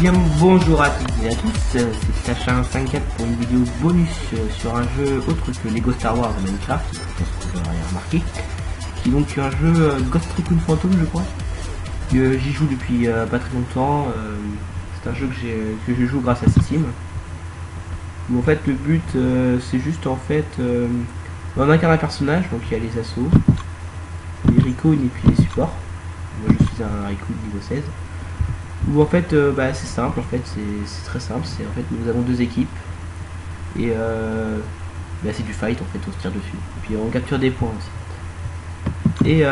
Bien bonjour à toutes et à tous, c'est Sacha154 pour une vidéo bonus sur un jeu autre que Lego Star Wars Minecraft, je pense que vous l'aurez remarqué, qui est donc un jeu Ghost Recon Phantom je crois. J'y joue depuis pas très longtemps, c'est un jeu que je joue grâce à Steam. Où en fait le but c'est juste en fait, on incarne un personnage, donc il y a les assos, les recons et puis les supports. Moi je suis un recon niveau 16. Où en fait c'est simple, en fait c'est très simple, c'est en fait nous avons deux équipes et c'est du fight en fait, on se tire dessus et puis on capture des points aussi. Et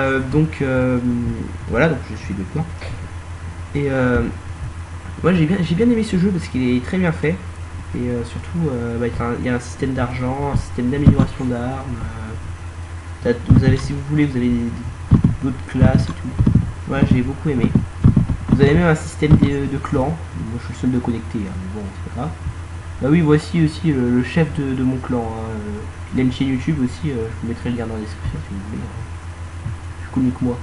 voilà, donc je suis le plan et moi j'ai bien aimé ce jeu parce qu'il est très bien fait et surtout il y a un système d'argent, un système d'amélioration d'armes, vous avez, si vous voulez, vous avez d'autres classes et tout. Moi j'ai beaucoup aimé. Vous avez même un système de clans. Moi je suis le seul de connecter, hein, mais bon c'est pas grave. Bah oui, voici aussi le chef de mon clan, hein. Il a une chaîne YouTube aussi, je vous mettrai le lien dans la description si vous voulez, hein. Plus connu que moi.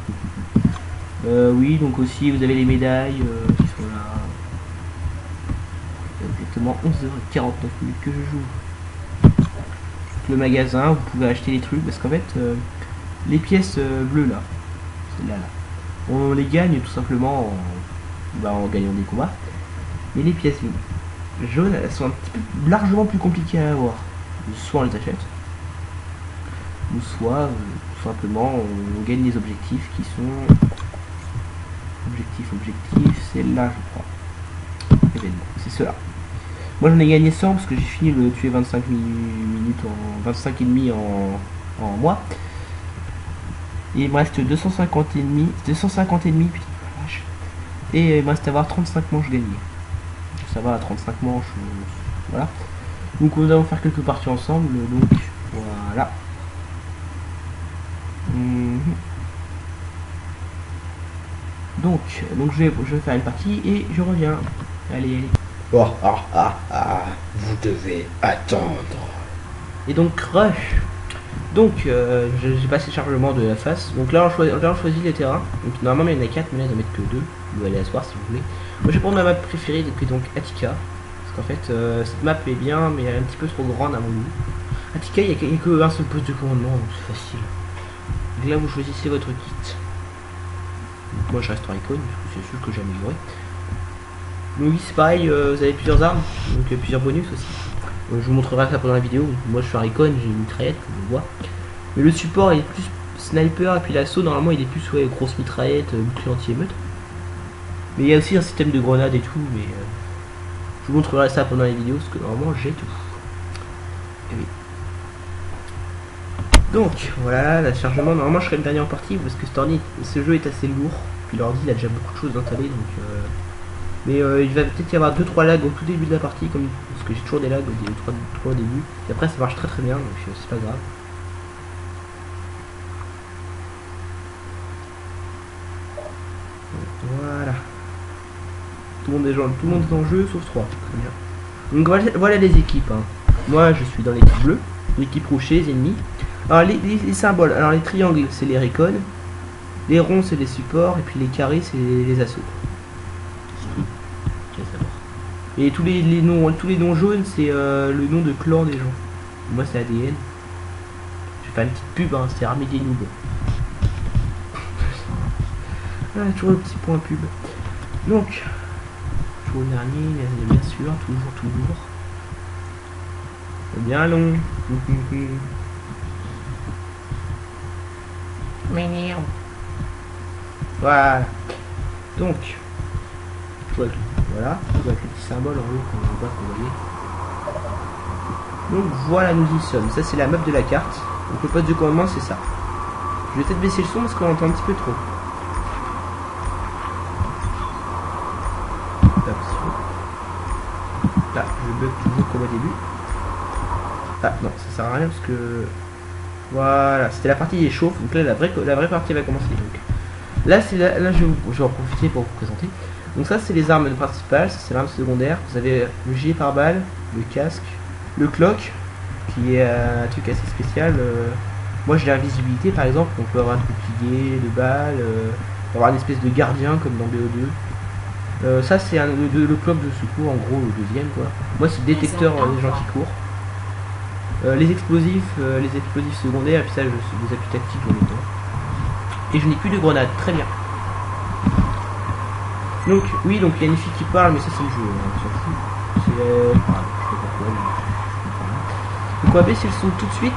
Oui, donc aussi vous avez les médailles qui sont là. Exactement 11h49 minutes que je joue. Le magasin, vous pouvez acheter les trucs parce qu'en fait les pièces bleues là, celles-là là, on les gagne tout simplement en gagnant des combats. Et les pièces jaunes, elles sont un petit peu largement plus compliquées à avoir. Soit on les achète, ou soit tout simplement on gagne des objectifs qui sont objectifs, c'est là je crois. Événement, c'est cela. Moi j'en ai gagné 100 parce que j'ai fini le tuer 25 minutes en 25 et demi en mois. Et il me reste 250 ennemis, putain, vache. Et il me reste à avoir 35 manches gagnées. Ça va à 35 manches, voilà. Donc nous allons faire quelques parties ensemble, donc voilà. Donc je vais faire une partie et je reviens. Allez. Vous devez attendre. Et donc rush. Donc j'ai passé le chargement de la face. Donc là on choisit les terrains. Donc normalement il y en a 4, mais là il n'y en a que 2. Vous allez asseoir si vous voulez. Moi je vais prendre ma map préférée qui est donc Attica. Parce qu'en fait cette map est bien mais elle est un petit peu trop grande à mon goût. Attica il n'y a qu'un seul poste de commandement, donc c'est facile. Donc là vous choisissez votre kit. Donc moi je reste en icône, parce que c'est celui que j'ai amélioré. Donc oui c'est pareil, vous avez plusieurs armes, donc plusieurs bonus aussi. Je vous montrerai ça pendant la vidéo. Moi je suis un recon, j'ai une mitraillette comme on voit. Mais le support il est plus sniper et puis l'assaut normalement il est plus grosse mitraillette, bouclier anti-émeute. Mais il y a aussi un système de grenades et tout, mais je vous montrerai ça pendant la vidéo parce que normalement j'ai tout. Et oui. Donc voilà, le chargement, normalement je serai le dernier en partie parce que ce jeu est assez lourd. Puis l'ordi il a déjà beaucoup de choses installées donc mais il va peut-être y avoir 2-3 lags au tout début de la partie, parce que j'ai toujours des lags au début. Et après ça marche très bien, donc c'est pas grave. Voilà. Tout le monde est en jeu sauf 3. Très bien. Donc voilà les équipes. Hein. Moi je suis dans l'équipe bleue, l'équipe rouge les ennemis. Alors les symboles, alors les triangles c'est les recons, les ronds c'est les supports, et puis les carrés c'est les assos. Et tous les noms jaunes c'est le nom de clan des gens. Moi c'est ADN. Je vais faire une petite pub, hein, c'est Armée des Noobs. Ah, toujours le petit point pub. Donc, toujours le dernier, bien sûr, toujours. C'est bien long. Voilà. Donc, voilà, avec le petit symbole en haut qu'on voit, vous voyez. Donc voilà, nous y sommes. Ça c'est la map de la carte. Donc le poste de commandement c'est ça. Je vais peut-être baisser le son parce qu'on entend un petit peu trop. Là, je bug toujours comme au début. Ah non, ça sert à rien parce que voilà, c'était la partie des chauffes. Donc là la vraie partie va commencer. Donc là c'est là je vais en profiter pour vous présenter. Donc ça c'est les armes principales, ça c'est l'arme secondaire. Vous avez le gilet pare-balles, le casque, le cloak, qui est un truc assez spécial. Moi j'ai l'invisibilité par exemple, on peut avoir un bouclier de balles, avoir une espèce de gardien comme dans BO2. Ça c'est le club de secours, en gros le deuxième quoi. Moi c'est détecteur des gens qui courent. Les explosifs secondaires, et puis ça les appuis tactiques j'en ai pas. Et je n'ai plus de grenades, très bien. Donc oui, donc il y a une fille qui parle, mais ça c'est le jeu, hein, on s'en fout. C'est je sais pas pourquoi, mais voilà. Donc on va baisser le son tout de suite.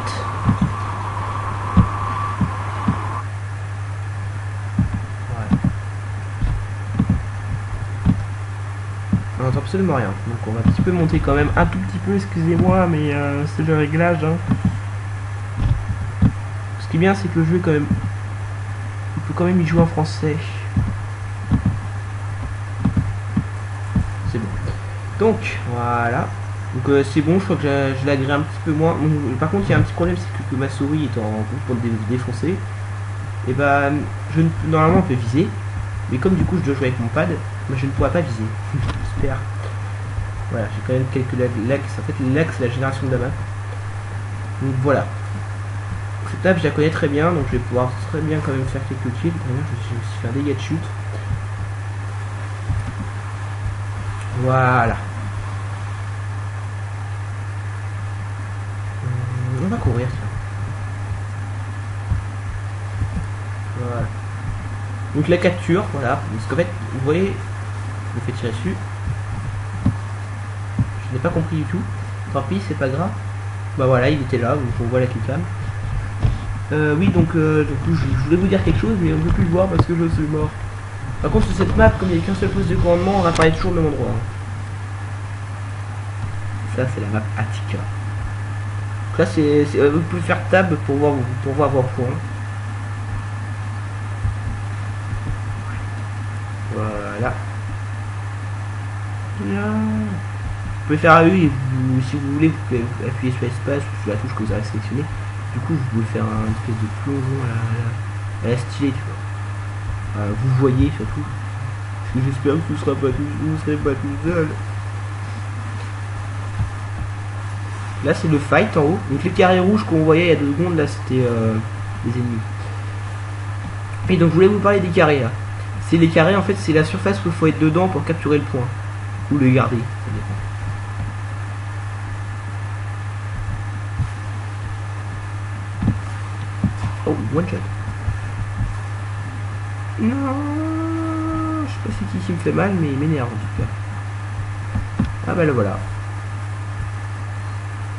On n'entend absolument rien, donc on va un petit peu monter quand même, un tout petit peu, excusez-moi, mais c'est le réglage. Hein. Ce qui est bien, c'est que le jeu est quand même, on peut quand même y jouer en français. C'est bon. Donc voilà, donc c'est bon, je crois que je l'agrée un petit peu moins. Par contre, il y a un petit problème, c'est que ma souris est en route pour le défoncer. Et bah, normalement on peut viser, mais comme du coup je dois jouer avec mon pad, moi je ne pourrai pas viser. J'espère. Voilà, j'ai quand même quelques lags. En fait, les lags c'est la génération de la map. Donc voilà. Cette map je la connais très bien, donc je vais pouvoir très bien quand même faire quelques kills. D'ailleurs, je vais aussi faire des dégâts de chute. Voilà. On va courir, tiens. Voilà. Donc la capture, voilà. Parce qu'en fait, vous voyez, je me fais tirer dessus. Je n'ai pas compris du tout. Tant pis, c'est pas grave. Bah voilà, il était là, donc on voit la killcam. Oui, donc je voulais vous dire quelque chose, mais on ne peut plus le voir parce que je suis mort. Par contre, sur cette map, comme il n'y a qu'un seul poste de commandement, on apparaît toujours au même endroit. Ça, c'est la map Attica. Donc là, vous pouvez faire tab pour voir vos points. Voilà. Vous pouvez faire AU et si vous voulez, vous pouvez appuyer sur espace ou sur la touche que vous avez sélectionnée. Du coup, vous pouvez faire un espèce de plongeon à la stylée, tu vois. Vous voyez surtout. Parce que j'espère que vous ne serez pas tout seul. Là, c'est le fight en haut. Donc les carrés rouges qu'on voyait il y a 2 secondes, là, c'était les ennemis. Et donc, je voulais vous parler des carrés, là. C'est les carrés, en fait, c'est la surface où il faut être dedans pour capturer le point. Ou le garder, ça dépend. Oh, one shot. Non, je sais pas c'est qui me fait mal, mais il m'énerve en tout cas. Ah bah le voilà.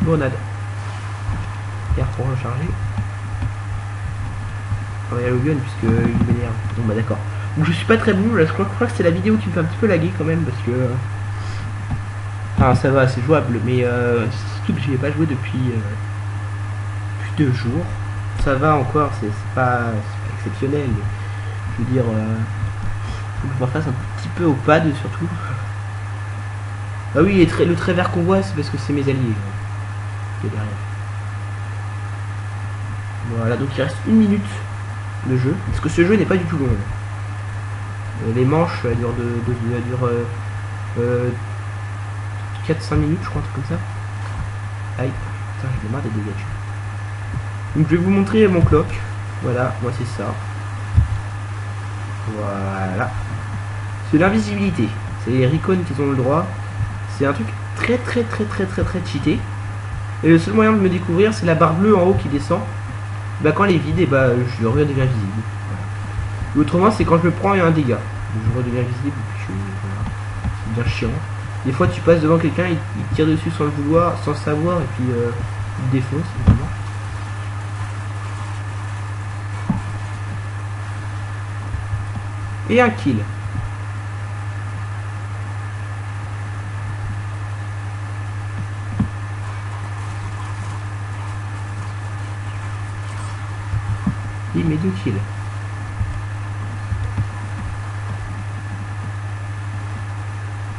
Grenade. R pour recharger. On va y aller au gun puisque il m'énerve. Bon bah d'accord. Donc je suis pas très bon, là je crois que c'est la vidéo qui me fait un petit peu laguer quand même parce que... Ah ça va, c'est jouable, mais surtout que j'y ai pas joué depuis 2 jours. Ça va encore, c'est pas exceptionnel. Mais, je veux dire, faut que je me refasse un petit peu au pad surtout. Ah oui, le trait vert qu'on voit, c'est parce que c'est mes alliés qui est derrière. Voilà, donc il reste 1 minute de jeu, parce que ce jeu n'est pas du tout long. Les manches, elles durent 4-5 minutes, je crois, un truc comme ça. Aïe, putain, j'ai marre des dégâts. Donc je vais vous montrer mon clock. Voilà, moi c'est ça. Voilà. C'est l'invisibilité. C'est les recons qui ont le droit. C'est un truc très cheaté. Et le seul moyen de me découvrir, c'est la barre bleue en haut qui descend. Bah quand elle est vide, et bah je redeviens visible. Voilà. Autrement, c'est quand je me prends un dégât. Donc, je redeviens visible. Voilà. C'est bien chiant. Des fois, tu passes devant quelqu'un, il tire dessus sans le vouloir, sans savoir, et puis il te défonce. Évidemment. Et un kill. Il met 2 kills.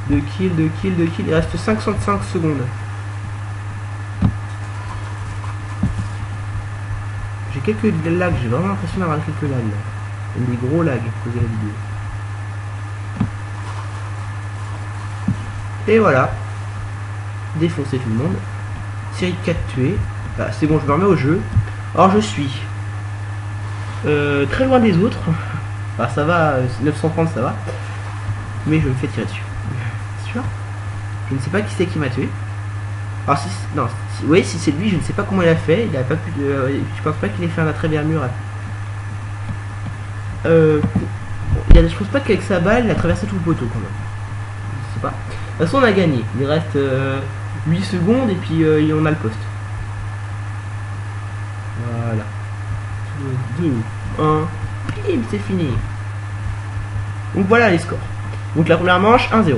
Deux kills. Il reste 55 secondes. J'ai quelques lags, j'ai vraiment l'impression d'avoir quelques lags. Des gros lags posé la vidéo. Et voilà. Défoncer tout le monde. Série de 4 tués. Bah, c'est bon, je me remets au jeu. Alors je suis très loin des autres. Bah, ça va, 930 ça va. mais je me fais tirer dessus. Sûr. Je ne sais pas qui c'est qui m'a tué. Alors si non, oui, si c'est lui, je ne sais pas comment il a fait. Il a pas pu de, je pense pas qu'il ait fait un attrait vers le mur. Je pense pas qu'avec sa balle, il a traversé tout le poteau quand même. Je sais pas. De toute façon, on a gagné. Il reste 8 secondes et puis on a le poste. Voilà. 2, 1. Bim, c'est fini. Donc voilà les scores. Donc la première manche, 1-0.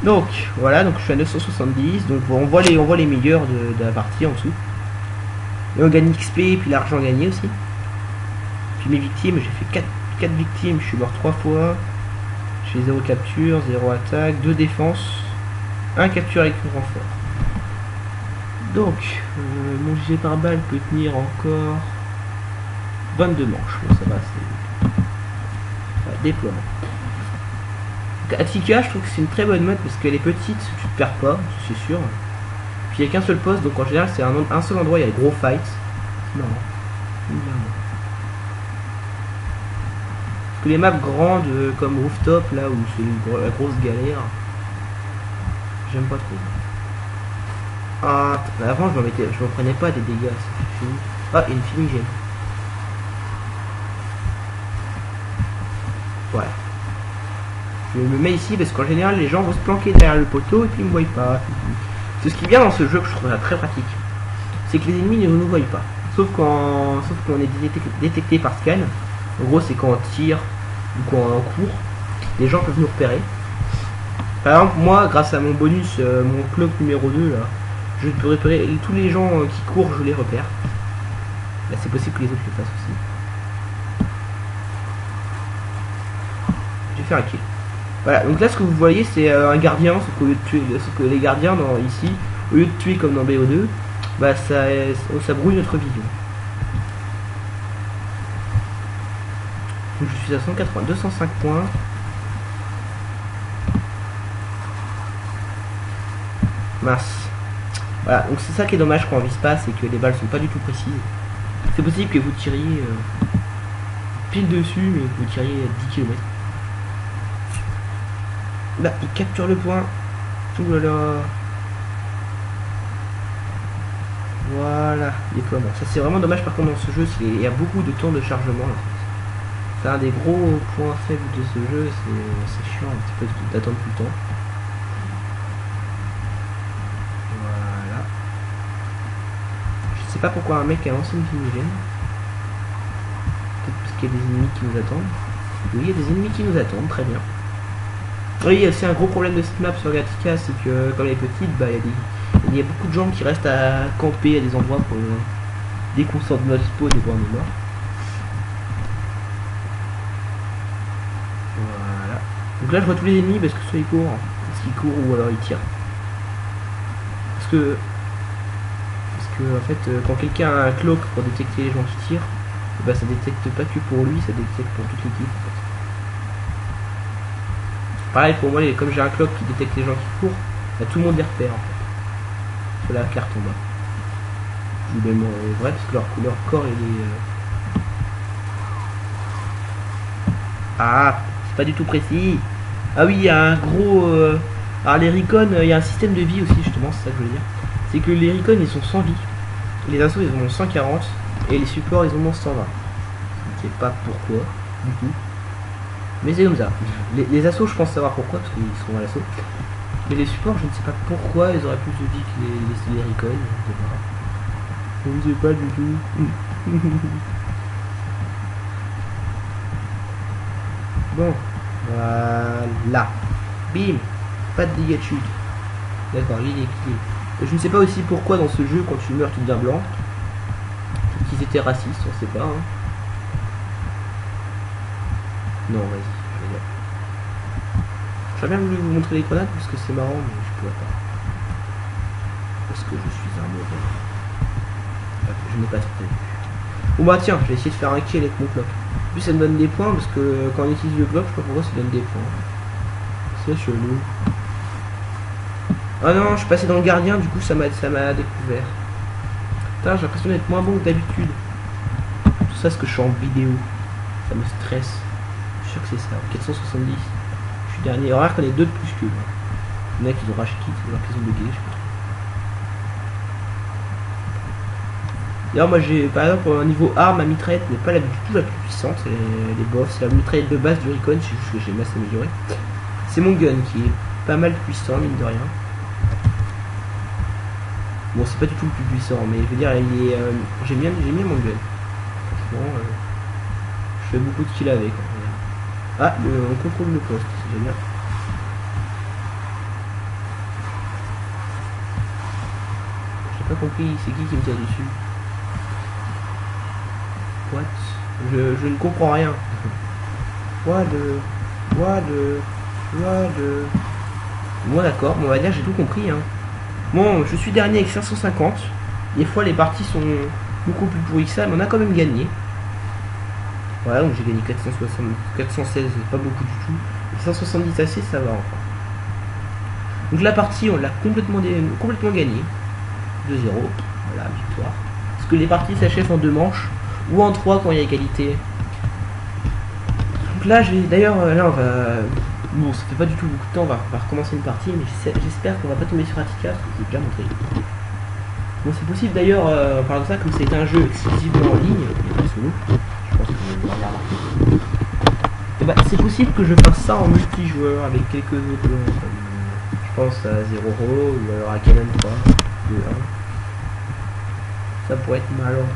Donc voilà, donc je suis à 970. Donc on voit les meilleurs de la partie en dessous. Et on gagne XP et puis l'argent gagné aussi. Puis mes victimes, j'ai fait 4 victimes, je suis mort 3 fois. J'ai 0 capture, 0 attaque, 2 défense, 1 capture avec un renfort. Donc, mon gilet par balle peut tenir encore 22 manches. Bon, ça va, c'est déploiement. Attica, je trouve que c'est une très bonne mode parce qu'elle est petite, tu te perds pas, c'est sûr. Puis il n'y a qu'un seul poste, donc en général c'est un seul endroit, il y a les gros fights. C'est marrant. Parce que les maps grandes comme Rooftop, là où c'est la grosse galère, j'aime pas trop. Ah, avant je me prenais pas des dégâts, c'est fini. Ah, il y a une fumigène. Voilà. Je me mets ici parce qu'en général les gens vont se planquer derrière le poteau et puis ils me voient pas. C'est ce qui est bien dans ce jeu que je trouve très pratique. C'est que les ennemis ne nous voient pas. Sauf qu'on est détecté par scan. En gros c'est quand on tire ou quand on court, les gens peuvent nous repérer. Par exemple moi grâce à mon bonus, mon clock numéro 2 là, je peux repérer tous les gens qui courent, je les repère. Là c'est possible que les autres le fassent aussi. J'ai fait un kill. Voilà, donc là ce que vous voyez c'est un gardien, sauf qu'au lieu de tuer, sauf que les gardiens ici, au lieu de tuer comme dans BO2, bah ça brouille notre vision. Donc je suis à 205 points. Mince. Voilà, donc c'est ça qui est dommage quand on vise pas, c'est que les balles sont pas du tout précises. C'est possible que vous tiriez pile dessus, mais que vous tiriez à 10 km. Là, il capture le point. Ouh là là. Voilà, déploiement. Ça c'est vraiment dommage par contre dans ce jeu, il y a beaucoup de temps de chargement. C'est un des gros points faibles de ce jeu, c'est chiant un petit peu d'attendre tout le temps. Voilà. Je sais pas pourquoi un mec a lancé une fumigène. Peut-être parce qu'il y a des ennemis qui nous attendent. Oui, il y a des ennemis qui nous attendent, très bien. Oui, il y a aussi un gros problème de cette map sur Gatica, c'est que quand elle est petite, bah, il y a beaucoup de gens qui restent à camper à des endroits pour dès qu'on sort de notre spawn et voir nos morts. Voilà. Donc là je vois tous les ennemis parce que soit ils courent, ou alors ils tirent. Parce que en fait quand quelqu'un a un cloak pour détecter les gens qui tirent, bah ça détecte pas que pour lui, ça détecte pour toute l'équipe. Pareil pour moi, comme j'ai un clock qui détecte les gens qui courent, bah, tout le monde les repère en fait. Sur la carte en bas. Je vous mets mon vrai parce que leur corps il est. Ah, c'est pas du tout précis. Ah oui, il y a un gros. Alors les recons, il y a un système de vie aussi justement, c'est ça que je veux dire. C'est que les recons ils sont 100 vie. Les assos ils en ont 140 et les supports ils en ont 120. Je ne sais pas pourquoi du coup. Mais c'est comme ça. Les assos, je pense savoir pourquoi, parce qu'ils sont à l'assaut. Mais les supports, je ne sais pas pourquoi ils auraient plus de vie que les recons. Je ne sais pas du tout. Bon. Voilà. Bim. Pas de dégâts de chute. D'accord, il est clé. Je ne sais pas aussi pourquoi dans ce jeu, quand tu meurs, tu deviens blanc. Peut-être qu'ils étaient racistes, on sait pas. Hein. Non, vas-y, je vais dire. J'aurais bien voulu vous montrer les grenades parce que c'est marrant, mais je pourrais pas. Parce que je suis un mauvais. Je n'ai pas trop vu. Bon bah tiens, je vais essayer de faire un kill avec mon clock. En plus ça me donne des points parce que quand on utilise le clock, je sais pas pourquoi ça donne des points. C'est chelou. Ah non, je suis passé dans le gardien, du coup ça m'a découvert. Putain, j'ai l'impression d'être moins bon que d'habitude. Tout ça parce que je suis en vidéo. Ça me stresse. Je suis sûr que c'est ça. 470. Je suis dernier. Remarque qu'on est 2 de plus que moi. Il y en a qui ont racheté, alors qu'ils ont bugué, je sais pas. D'ailleurs, moi j'ai par exemple au niveau arme, ma mitraillette n'est pas du tout la plus puissante, les boss. C'est la mitraillette de base du Recon, c'est juste que j'ai masse amélioré. C'est mon gun qui est pas mal puissant, mine de rien. Bon, c'est pas du tout le plus puissant, mais je veux dire, il est, j'aime bien mon gun. Franchement, je fais beaucoup de kills avec. Ah, on contrôle le poste, c'est génial. J'ai pas compris, c'est qui me tire dessus? What? Je ne comprends rien. What? Bon d'accord, bon, on va dire j'ai tout compris hein. Bon, je suis dernier avec 550. Des fois les parties sont beaucoup plus pourries que ça, mais on a quand même gagné. Voilà, donc j'ai gagné 416, c'est pas beaucoup du tout. Et 170 AC, ça va encore. Donc la partie, on l'a complètement gagné. 2-0, voilà, victoire. Parce que les parties s'achèvent en 2 manches, ou en 3 quand il y a égalité. Donc là, je vais, d'ailleurs, là on va... Bon, ça fait pas du tout beaucoup de temps, on va recommencer une partie, mais j'espère qu'on va pas tomber sur Attica, parce que je l'ai déjà montré. Bon, c'est possible d'ailleurs, par exemple ça, comme c'est un jeu exclusivement en ligne, et pas solo, je pense que vous l'avez remarqué. Et bah, c'est possible que je fasse ça en multijoueur avec quelques autres joueurs, comme, je pense à Zero Row, ou alors à Canon 3, 2, 1. Ça pourrait être malin.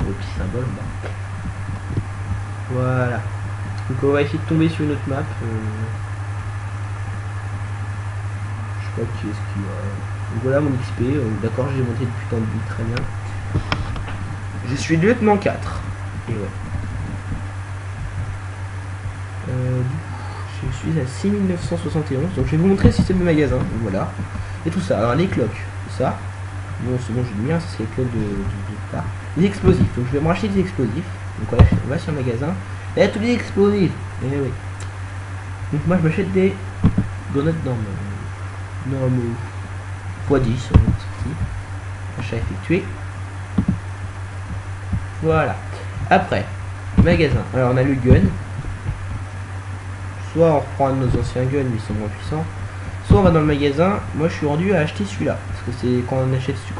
Au petit symbole, bah. Voilà. Donc on va essayer de tomber sur une autre map. Je sais pas qui est-ce qui va. Donc voilà mon XP. D'accord, j'ai monté depuis tant de buts, très bien. Je suis lieutenant 4. Et ouais. Je suis à 6971. Donc je vais vous montrer le système de magasin. Donc voilà. Et tout ça. Alors les cloques. Ça. Bon c'est bon, j'ai mis un, c'est les cloques de là. Les explosifs. Donc je vais me racheter des explosifs. Donc voilà, on va sur le magasin. Il y a tous les explosifs. Et oui. Donc moi je m'achète des grenades normaux. x10 on est sorti. Achat effectué. Voilà. Après, magasin. Alors on a le gun. Soit on reprend un de nos anciens guns, mais ils sont moins puissants. Soit on va dans le magasin. Moi je suis rendu à acheter celui-là. Parce que c'est quand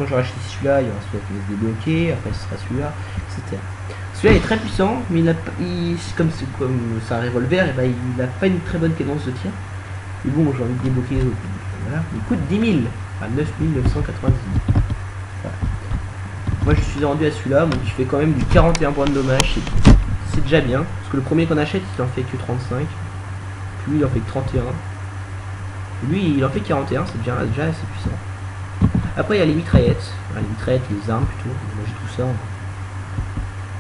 j'aurai acheté celui-là, il y aura celui-là qui va se débloquer. Après ce sera celui-là, etc. Celui-là est très puissant, mais comme c'est un revolver, et ben, il n'a pas une très bonne cadence de tir. Mais bon, j'ai envie de débloquer les autres. Voilà. Il coûte 10 000, à 9 990. Voilà. Moi je suis rendu à celui-là, donc je fais quand même du 41 points de dommage, c'est déjà bien. Parce que le premier qu'on achète, il en fait que 35. Puis lui, il en fait que 31. Et lui, il en fait 41, c'est déjà assez puissant. Après, il y a les mitraillettes. Enfin, les mitraillettes, les armes plutôt. Moi j'ai tout ça.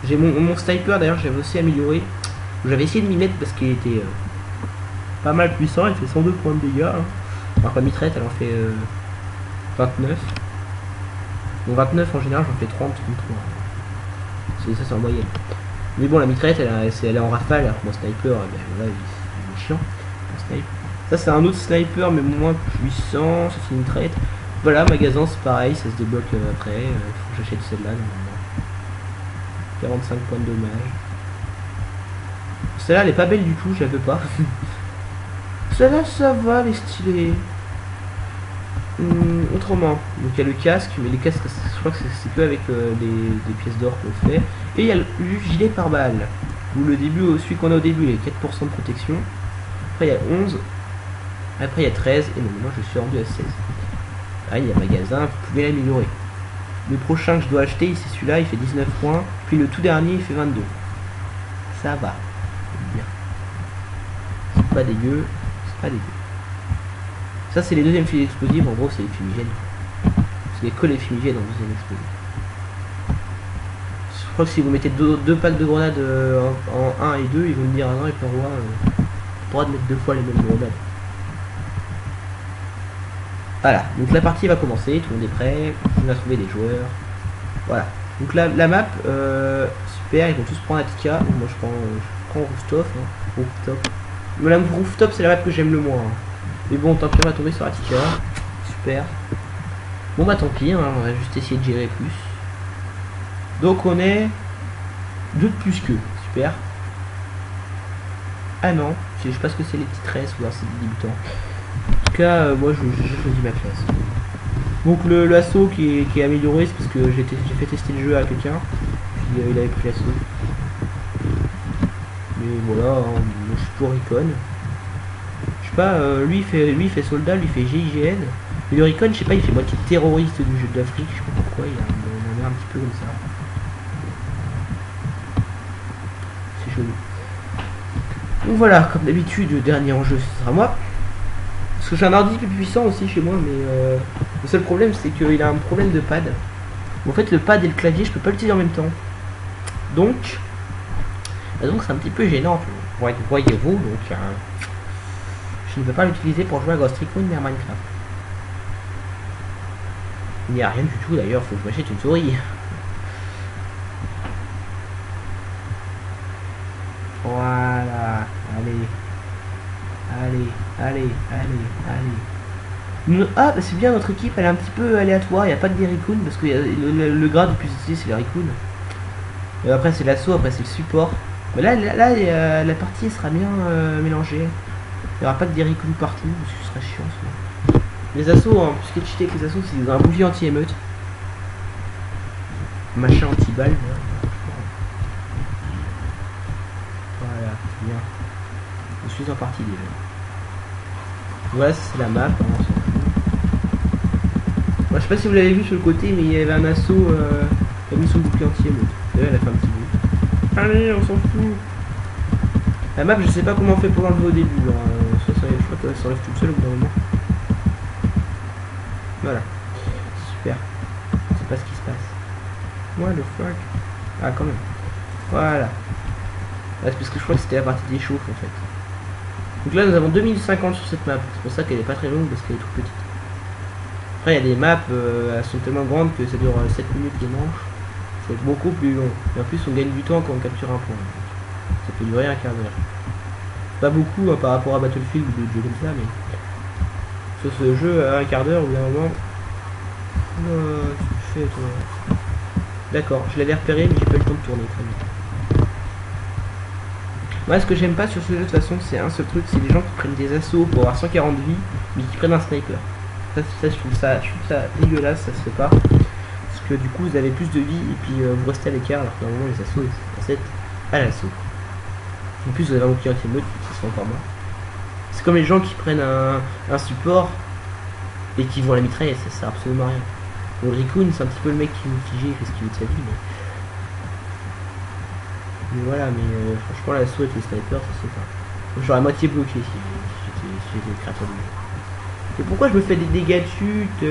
J'ai mon sniper d'ailleurs, j'avais aussi amélioré. J'avais essayé de m'y mettre parce qu'il était pas mal puissant, il fait 102 points de dégâts. Hein. Alors que la mitraillette elle en fait 29. Bon 29 en général j'en fais 30, 33. C'est en moyenne. Mais bon la mitraillette elle est en rafale, alors que mon sniper, ben, voilà, il est chiant. Ça c'est un autre sniper mais moins puissant, ça c'est une mitraillette. Voilà, magasin c'est pareil, ça se débloque après, il faut que j'achète celle-là normalement. 45 points de dommage. Celle-là elle est pas belle du tout, je la veux pas. Celle-là ça va, elle est stylée. Autrement, donc il y a le casque, mais les casques je crois que c'est que avec des pièces d'or qu'on fait. Et il y a le gilet pare-balles. Où le début, celui qu'on a au début, il est 4% de protection. Après il y a 11. Après il y a 13. Et donc moi je suis rendu à 16. Ah il y a magasin, vous pouvez l'améliorer. Le prochain que je dois acheter, c'est celui-là, il fait 19 points. Puis le tout dernier, il fait 22. Ça va. C'est bien. C'est pas dégueu. C'est pas dégueu. Ça, c'est les deuxièmes filets explosifs. En gros, c'est les fumigènes. C'est que les fumigènes en deuxième explosif. Je crois que si vous mettez deux packs de grenades en 1 et 2, ils vont me dire ah non, il peut avoir le droit de mettre 2 fois les mêmes grenades. Voilà, donc la partie va commencer, tout le monde est prêt, on a trouvé des joueurs. Voilà, donc la map, super, ils vont tous prendre Attica. Moi je prends Rooftop. Hein. Rooftop. Mais la Rooftop c'est la map que j'aime le moins. Hein. Mais bon, tant pis, on va tomber sur Attica. Super. Bon bah tant pis, hein, on va juste essayer de gérer plus. Donc on est 2 de plus qu'eux, super. Ah non, je sais pas ce que c'est les petites restes ou alors c'est des débutants. En tout cas, moi je choisis ma classe. Donc l'assaut qui est amélioré, c'est parce que j'ai fait tester le jeu à quelqu'un, puis il avait pris l'assaut. Mais voilà, hein, moi je suis pour Recon. Je sais pas, lui il fait soldat, lui il fait GIGN. Mais le Recon, je sais pas, il fait moitié terroriste du jeu d'Afrique, je sais pas pourquoi, il a l'air un petit peu comme ça. C'est chelou. Donc voilà, comme d'habitude, le dernier enjeu ce sera moi. Parce que j'ai un ordi plus puissant aussi chez moi, mais le seul problème c'est qu'il a un problème de pad. En fait le pad et le clavier je peux pas l'utiliser en même temps. Donc c'est un petit peu gênant, voyez-vous, donc je ne peux pas l'utiliser pour jouer à Ghost Recon ni à Minecraft. Il n'y a rien du tout d'ailleurs, faut que je m'achète une souris. Voilà, allez. Ah, bah c'est bien, notre équipe elle est un petit peu aléatoire, il n'y a pas que des Raccoons parce que le grade le plus utilisé c'est les Raccoons. Après c'est l'assaut, après c'est le support. Mais là la partie sera bien mélangée. Il n'y aura pas que des Raccoons partout, parce que ce serait chiant ça. Les assauts, hein, plus que cheater avec les assauts, c'est un bouclier anti-émeute. Machin anti-balle. Voilà, c'est bien. Je suis en partie déjà. Voilà, c'est la map, hein, on s'en fout. Moi, je sais pas si vous l'avez vu sur le côté, mais il y avait un assaut qui a mis son bouclier anti-émeute. D'ailleurs, elle a fait un petit bout. Allez, on s'en fout. La map, je sais pas comment on fait pour l'enlever au début. Je crois qu'elle s'enlève toute seule au bout d'un moment. Voilà. Super. Je sais pas ce qui se passe. What the fuck. Ah, quand même. Voilà. Ah, c'est parce que je crois que c'était la partie des chauffe en fait. Donc là, nous avons 2050 sur cette map. C'est pour ça qu'elle est pas très longue parce qu'elle est toute petite. Après, il y a des maps, elles sont tellement grandes que ça dure 7 minutes les manches. Ça va être beaucoup plus long. Et en plus, on gagne du temps quand on capture un point. Ça peut durer un quart d'heure. Pas beaucoup hein, par rapport à Battlefield ou d'autres jeux comme ça, mais sur ce jeu, à un quart d'heure ou à un moment. Tu fais toi. D'accord, je l'avais repéré, mais j'ai pas eu le temps de tourner. Très bien. Moi, ce que j'aime pas sur ce jeu, de toute façon, c'est un seul truc, c'est les gens qui prennent des assauts pour avoir 140 vies, mais qui prennent un sniper. Ça, je trouve ça dégueulasse, ça se fait pas. Parce que du coup, vous avez plus de vie et puis vous restez à l'écart, alors que normalement, les assauts, c'est être à l'assaut. En plus, vous avez un bouclier anti-émeute, ça sera encore moins. C'est comme les gens qui prennent un support et qui vont à la mitraille, ça sert absolument à rien. Bon, Raccoon, c'est un petit peu le mec qui nous fige, il fait ce qu'il veut de sa vie, mais voilà, mais franchement, l'assaut avec les snipers, ça se fait pas. J'aurais à moitié bloqué si j'étais créateur du jeu. Et pourquoi je me fais des dégâts de chute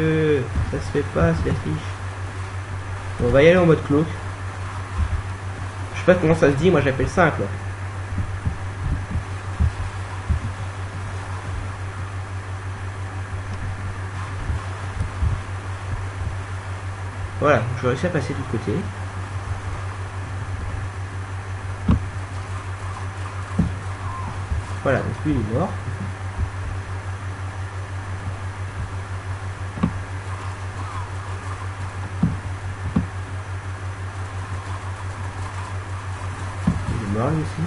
ça se fait pas, c'est l'affiche. Bon, on va y aller en mode cloak. Je sais pas comment ça se dit, moi j'appelle ça un cloak. Voilà, je vais réussir à passer du côté. Voilà, donc lui il est mort. Il est mort lui aussi.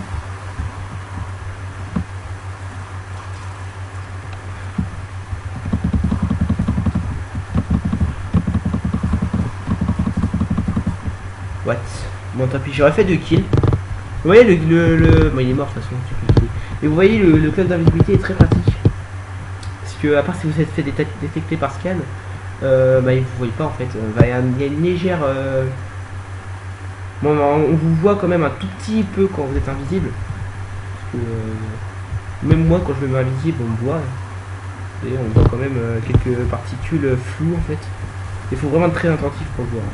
What? Bon tant pis, j'aurais fait 2 kills. Vous voyez bon, il est mort de toute façon, tu peux killer. Et vous voyez le club d'invisibilité est très pratique. Parce que à part si vous êtes fait détecter par scan, bah vous voyez pas en fait. Il y a une légère bon, on vous voit quand même un tout petit peu quand vous êtes invisible. Parce que même moi quand je me mets invisible on me voit. Et on voit quand même quelques particules floues en fait. Il faut vraiment être très attentif pour le voir.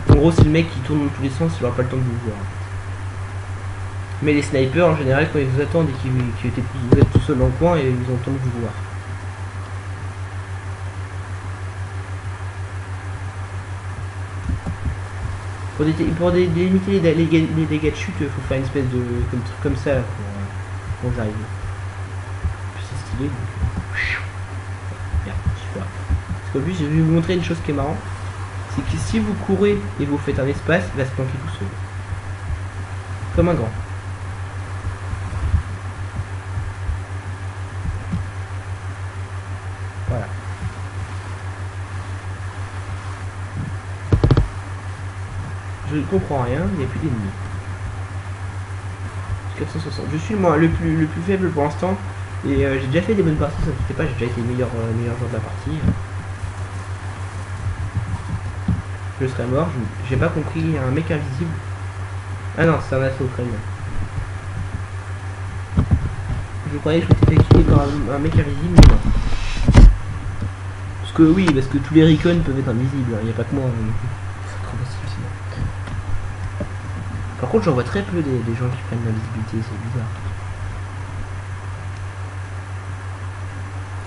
En gros c'est le mec qui tourne dans tous les sens, il aura pas le temps de vous voir. Mais les snipers en général quand ils vous attendent et vous êtes tout seul dans le coin et ils ont le temps de vous voir. Pour limiter les dégâts de chute, il faut faire une espèce de truc comme ça là, pour vous arriver. C'est stylé donc. Bien, super. Parce qu'en plus je vais vous montrer une chose qui est marrante. C'est que si vous courez et vous faites un espace, il va se planquer tout seul. Comme un grand. Je ne comprends rien, il n'y a plus d'ennemis. 460. Je suis moi le plus faible pour l'instant. Et j'ai déjà fait des bonnes parties, ça ne fait pas, j'ai déjà été meilleur joueur de la partie. Je serais mort, j'ai pas compris un mec invisible. Ah non, c'est un assaut ukrainien. Je croyais que je m'étais fait quitter par un mec invisible, mais non. Parce que oui, parce que tous les recons peuvent être invisibles, il n'y a pas que moi. C'est trop facile sinon. Par contre, j'en vois très peu des gens qui prennent l'invisibilité, c'est bizarre.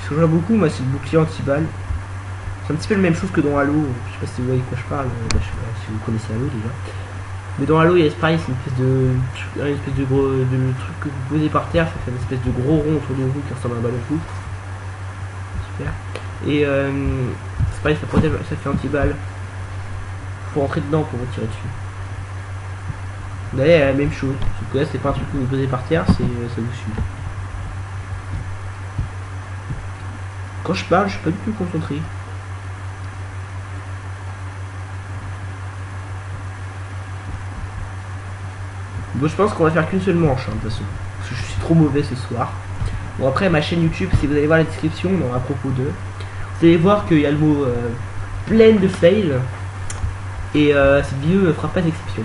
Ce que je vois beaucoup, moi, c'est le bouclier anti-balle. C'est un petit peu la même chose que dans Halo. Je sais pas si vous voyez de quoi je parle, je sais pas si vous connaissez Halo déjà. Mais dans Halo, il y a pareil, c'est une espèce de truc que vous posez par terre, ça fait une espèce de gros rond autour de vous qui ressemble à un ballon de foot. Super. Et c'est pareil, ça protège, ça fait anti-balle. Faut rentrer dedans pour vous tirer dessus. Vous voyez, la même chose. Sauf que là, c'est pas un truc que vous posez par terre, c'est ça vous suit. Quand je parle, je suis pas du tout concentré. Bon, je pense qu'on va faire qu'une seule manche, hein, de toute façon. Parce que je suis trop mauvais ce soir. Bon, après, ma chaîne YouTube, si vous allez voir la description, à propos d'eux, vous allez voir qu'il y a le mot plein de fails. Et cette vidéo ne fera pas d'exception.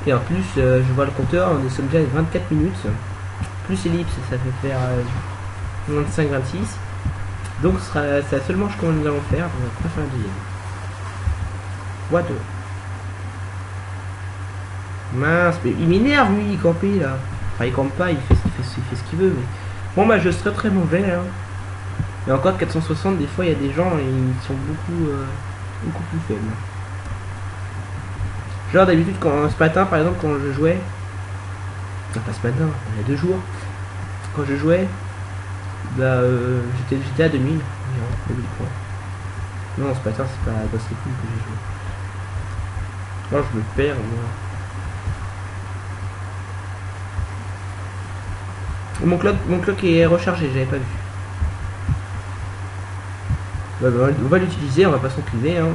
Et en plus, je vois le compteur, on est sommes déjà à 24 minutes. Plus ellipse, ça fait faire 25-26. Donc, c'est la seule manche que nous allons faire. On va pas faire la deuxième. What the... Mince, mais il m'énerve lui, il campait là. Enfin, il campe pas, il fait ce qu'il veut. Mais... Bon, bah, je serais très mauvais. Hein. Mais encore 460, des fois, il y a des gens et ils sont beaucoup plus faibles. Genre, d'habitude, ce matin, par exemple, quand je jouais. Non, pas ce matin, il y a 2 jours. Quand je jouais, bah, j'étais à 2000. 2000 points. Non, ce matin, c'est pas dans ces coups que j'ai joué. Moi, je me perds, moi. Mon clock est rechargé, j'avais pas vu. Bah, on va l'utiliser, on va pas s'en priver. Hein.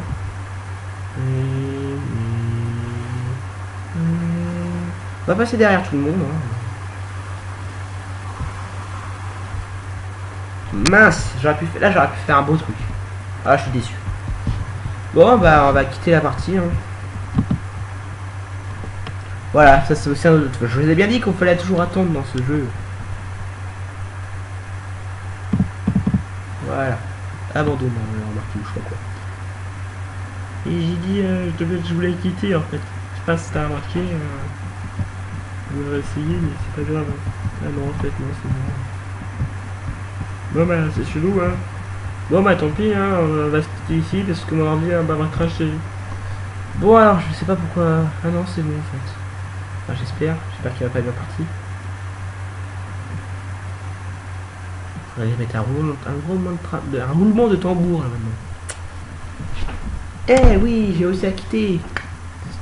On va passer derrière tout le monde. Hein. Mince, j'aurais pu faire un beau truc. Ah, je suis déçu. Bon, bah, on va quitter la partie. Hein. Voilà, ça c'est aussi un autre. Je vous ai bien dit qu'on fallait toujours attendre dans ce jeu. Voilà. Abandon, remarqué, je sais pas quoi. Et j'ai dit, je voulais quitter en fait. Je sais pas si t'as remarqué. Je voudrais essayer, mais c'est pas grave. Ah non, en fait, non, c'est bon. Bon, bah, c'est chelou, hein. Bon, bah, tant pis, hein. On va se quitter ici parce que mon ordi va cracher. Bon, alors, je sais pas pourquoi. Ah non, c'est bon en fait. Enfin, j'espère qu'il va pas bien parti. On va mettre un roulement de tambour là maintenant. Eh oui, j'ai aussi à quitter.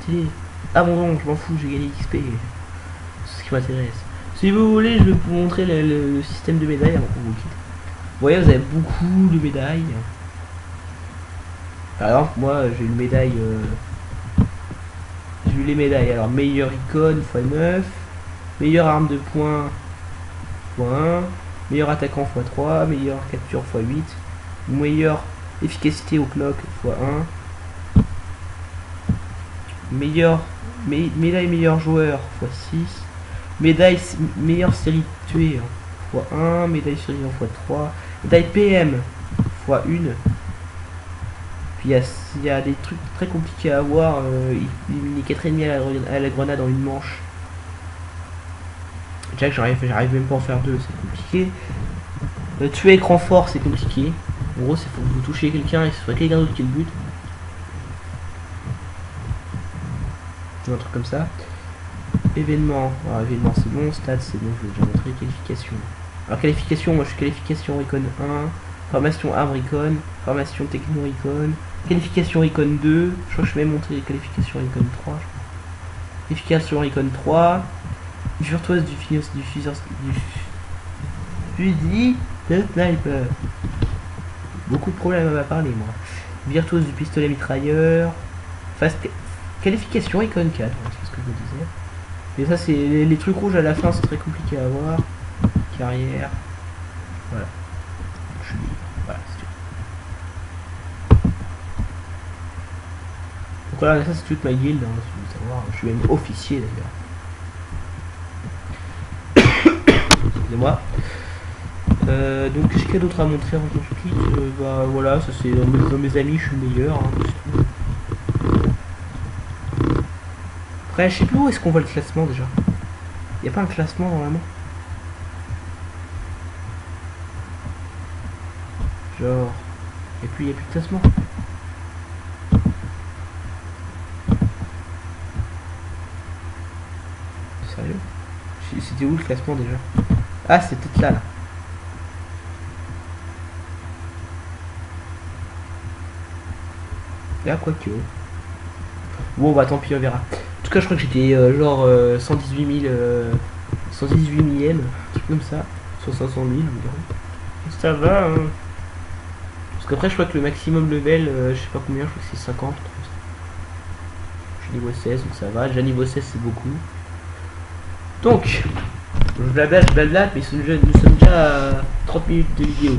Stylé. Ah bon, je m'en fous, j'ai gagné XP. C'est ce qui m'intéresse. Si vous voulez, je vais vous montrer le système de médailles avant qu'on vous quitte. Vous voyez, vous avez beaucoup de médailles. Par exemple, moi, j'ai une médaille. J'ai eu les médailles. Alors, meilleure icône x9, meilleure arme de poing x1. Meilleur attaquant x3, meilleure capture x8, meilleure efficacité au clock x1, médaille meilleur joueur x6, médaille meilleure série tuée x1, médaille survivant x3, médaille PM x1. Puis il y a des trucs très compliqués à avoir, éliminer 4 ennemis à la grenade en une manche. Déjà que j'arrive même pas à en faire 2, c'est compliqué. Tuer écran fort, c'est compliqué. En gros, c'est faut que vous touchiez quelqu'un et que ce soit quelqu'un d'autre qui le bute. Un truc comme ça. Événement. Alors, événement, c'est bon. Stats, c'est bon. Je vais déjà montrer. Qualification. Alors, qualification, moi je suis qualification Recon 1. Formation arme Recon. Formation techno Recon. Qualification Recon 2. Je crois que je vais montrer qualification Recon 3. Qualification Recon 3. Virtuose du fusil de sniper. Beaucoup de problèmes à parler, moi. Virtuose du pistolet mitrailleur. Fast... Qualification Icon 4, c'est ce que je me disais. Et ça, c'est les trucs rouges à la fin, c'est très compliqué à voir. Carrière. Voilà. Je suis... Voilà, c'est tout. Donc voilà, ça c'est toute ma guilde, hein, si vous voulez savoir. Je suis même officier d'ailleurs. Excusez-moi. Donc qu'est-ce qu'il y a d'autre à montrer avant qu'on se quitte? Bah voilà, ça c'est dans mes amis, je suis le meilleur. Hein, après, je sais plus où est-ce qu'on voit le classement déjà. Y a pas un classement normalement? Genre. Et puis y a plus de classement. Sérieux? C'était où le classement déjà? Ah, c'est peut-être là. Là, quoique. Bon, bah tant pis, on verra. En tout cas, je crois que j'étais genre 118 000. 118 millième, un truc comme ça. Sur 500 000, environ. Ça va, hein. Parce qu'après, je crois que le maximum level, je sais pas combien, je crois que c'est 50. Je suis niveau 16, donc ça va. Déjà niveau 16, c'est beaucoup. Donc, je blablate, mais nous sommes déjà à 30 minutes de vidéo.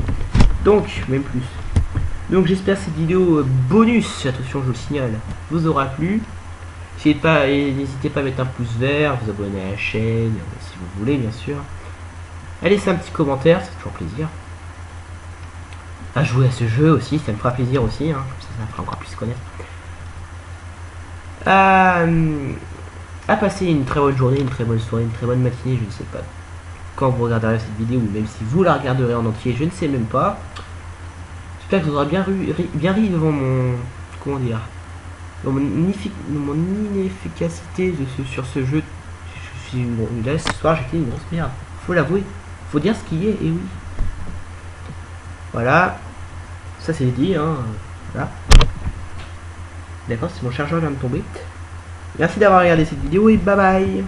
Donc, même plus. Donc j'espère que cette vidéo bonus, attention je le signale, vous aura plu. N'hésitez pas à mettre un pouce vert, vous abonner à la chaîne, si vous voulez bien sûr. À laisser un petit commentaire, c'est toujours plaisir. À jouer à ce jeu aussi, ça me fera plaisir aussi, hein. Ça me fera encore plus connaître. À passer une très bonne journée, une très bonne soirée, une très bonne matinée, je ne sais pas quand vous regarderez cette vidéo, ou même si vous la regarderez en entier, je ne sais même pas. J'espère que vous aurez bien ri devant mon... comment dire, mon inefficacité sur ce jeu. Là ce soir j'étais une grosse merde. Faut l'avouer. Faut dire ce qui est, et oui. Voilà. Ça c'est dit, hein. Voilà. D'accord, c'est mon chargeur vient de tomber. Merci d'avoir regardé cette vidéo et bye bye.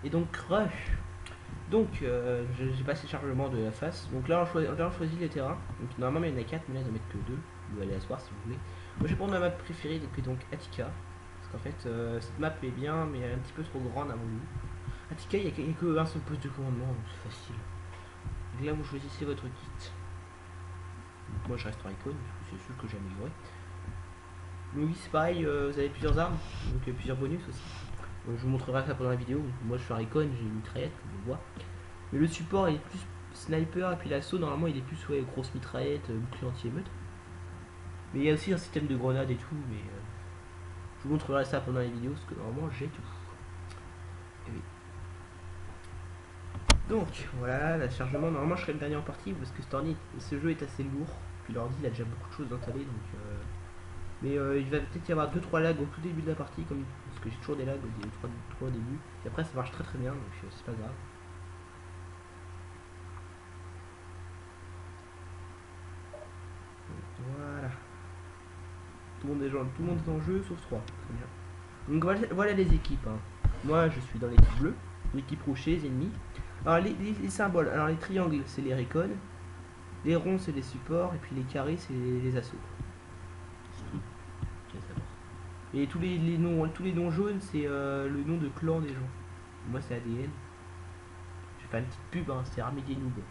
Et donc rush. Donc j'ai passé le chargement de la face. Donc là on choisit les terrains. Donc normalement il y en a 4, mais là il n'y en a que 2. Vous allez asseoir si vous voulez. Moi je vais prendre ma map préférée, donc Attica. Parce qu'en fait cette map est bien, mais elle est un petit peu trop grande à mon goût. Attica, il n'y a qu'un seul poste de commandement, donc c'est facile. Donc là vous choisissez votre kit. Donc moi je reste en icône, c'est sûr que j'ai amélioré. Donc oui c'est pareil, vous avez plusieurs armes, donc plusieurs bonus aussi. Donc, je vous montrerai ça pendant la vidéo. Moi je suis en icône, j'ai une mitraillette comme on voit. Mais le support il est plus sniper, et puis l'assaut normalement il est plus grosse mitraillette, bouclier anti-émeute. Mais il y a aussi un système de grenade et tout, mais je vous montrerai ça pendant la vidéo parce que normalement j'ai tout. Et oui. Donc voilà, le chargement, normalement je serai le dernier en partie parce que ce jeu est assez lourd. Puis l'ordi il a déjà beaucoup de choses installées donc mais il va peut-être y avoir 2-3 lags au tout début de la partie, parce que j'ai toujours des lags au début. Et après ça marche très bien, donc c'est pas grave. Donc, voilà. Tout le monde est en jeu sauf 3. Très bien. Donc voilà les équipes. Hein. Moi je suis dans l'équipe bleue, l'équipe rouge les ennemis. Alors les symboles, alors les triangles c'est les recon, les ronds c'est les supports, et puis les carrés c'est les assauts. Et tous les noms jaunes, c'est le nom de clan des gens. Moi, c'est ADN. Je vais faire une petite pub, hein, c'est Armée des Noobs.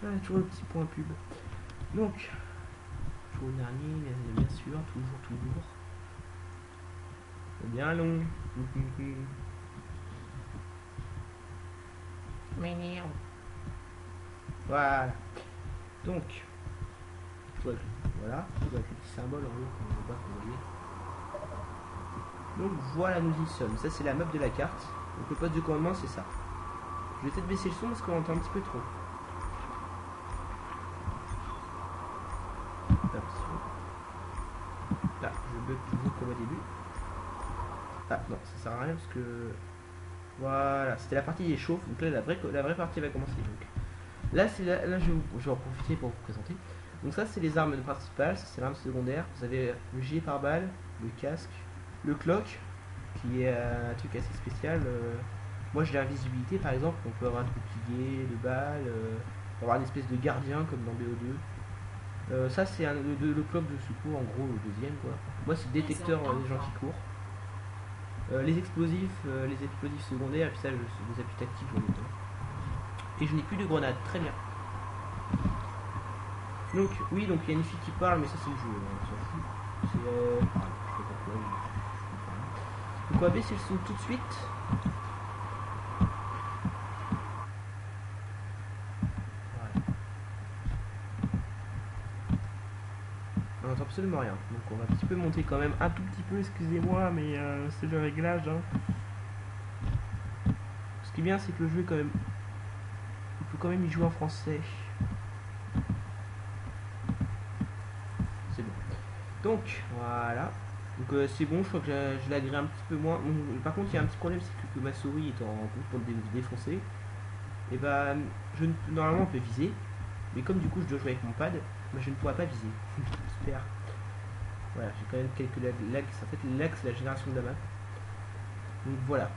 Ah, toujours le petit point pub. Donc, toujours le dernier, bien sûr, toujours. C'est bien long. Voilà. Donc, voilà, avec les petits symboles en haut comme on voit, comme vous voyez. Donc voilà, nous y sommes. Ça c'est la map de la carte. Donc le poste de commandement c'est ça. Je vais peut-être baisser le son parce qu'on entend un petit peu trop. Là, je bug toujours comme au début. Ah non, ça sert à rien parce que voilà, c'était la partie des chauffes. Donc là la vraie partie va commencer. Donc là je vais en profiter pour vous présenter. Donc ça c'est les armes principales, ça c'est l'arme secondaire. Vous avez le gilet pare-balles, le casque, le cloak, qui est un truc assez spécial. Moi j'ai l'invisibilité par exemple, on peut avoir un bouclier, de balles, on peut avoir une espèce de gardien comme dans BO2. Ça c'est le cloak de secours, en gros le deuxième quoi. Moi c'est le détecteur des gens qui courent. Les explosifs secondaires, et puis ça les appuis tactiques j'en ai pas. Et je n'ai plus de grenades, très bien. Donc oui, donc il y a une fille qui parle, mais ça c'est le jeu, on s'en fout. C'est je sais pas pourquoi. Donc on va baisser le son tout de suite. Voilà. On n'entend absolument rien. Donc on va un petit peu monter quand même un tout petit peu, excusez-moi, mais c'est le réglage. Hein. Ce qui est bien, c'est que le jeu est quand même... Il faut quand même y jouer en français. C'est bon. Donc voilà. Donc c'est bon, je crois que je l'agrée un petit peu moins. Par contre il y a un petit problème, c'est que ma souris est en route pour le défoncer. Et bah normalement on peut viser. Mais comme du coup je dois jouer avec mon pad, bah, je ne pourrai pas viser. Super. Voilà, j'ai quand même quelques lags. En fait les lags c'est la génération de la map. Donc voilà.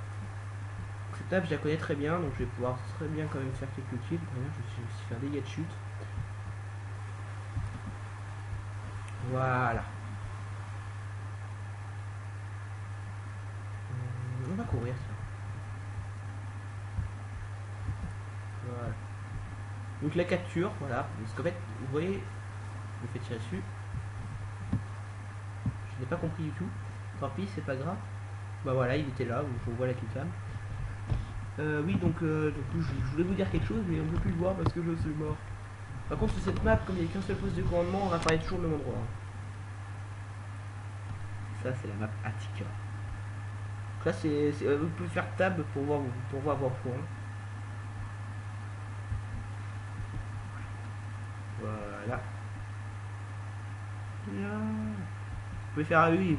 Cette map je la connais très bien, donc je vais pouvoir très bien quand même faire quelques kills. Je vais aussi faire des dégâts de chute. Voilà. On va courir, tiens. Voilà. Donc la capture, voilà. Parce qu'en fait, vous voyez, je me fais tirer dessus. Je n'ai pas compris du tout. Tant pis, c'est pas grave. Bah voilà, il était là, je vois la killcam. Oui, donc je voulais vous dire quelque chose, mais on ne peut plus le voir parce que je suis mort. Par contre, sur cette map, comme il n'y a qu'un seul poste de commandement, on apparaît toujours au même endroit. Ça, c'est la map Attica. Donc là, vous pouvez faire tab pour voir vos points. Voilà. Vous pouvez faire oui,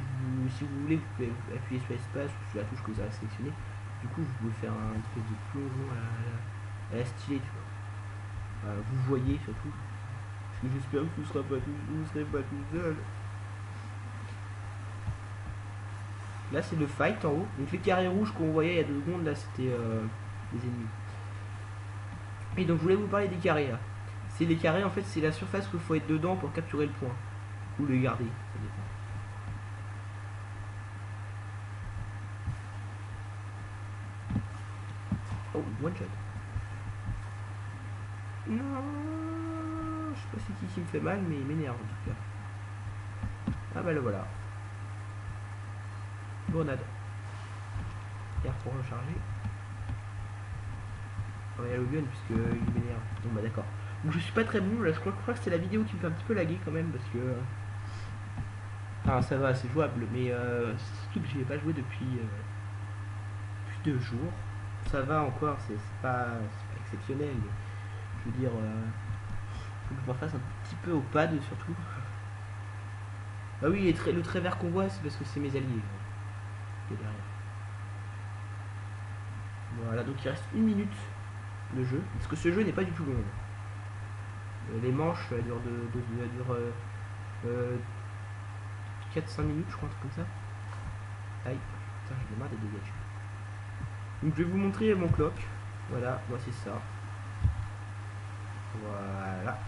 si vous voulez, vous pouvez appuyer sur espace ou sur la touche que vous avez sélectionnée. Du coup, vous pouvez faire un espèce de plongeon à la stylée, tu vois. Vous voyez surtout. Parce que j'espère que vous ne serez pas tout seul. Là c'est le fight en haut. Donc les carrés rouges qu'on voyait il y a 2 secondes, là c'était les ennemis. Et donc je voulais vous parler des carrés là. C'est les carrés en fait, c'est la surface où il faut être dedans pour capturer le point. Ou le garder, ça dépend. Oh, one shot. Non, je sais pas c'est qui me fait mal, mais il m'énerve en tout cas. Ah bah le voilà. Grenade. R pour recharger. On va y aller au gun puisque il m'énerve. Bon bah d'accord. Donc je suis pas très bon, là je crois que c'est la vidéo qui me fait un petit peu laguer quand même parce que... Ah ça va, c'est jouable, mais surtout que j'y ai pas joué depuis 2 jours. Ça va encore, c'est pas exceptionnel. Mais, je veux dire, faut que je me fasse un petit peu au pad surtout. Bah oui, le trait vert qu'on voit, c'est parce que c'est mes alliés. Derrière. Voilà, donc il reste 1 minute de jeu, parce que ce jeu n'est pas du tout long. Les manches elles durent 4-5 minutes, je crois, un truc comme ça. Aïe, putain, j'ai marre des dégâts. Donc je vais vous montrer mon clock. Voilà, moi c'est ça. Voilà.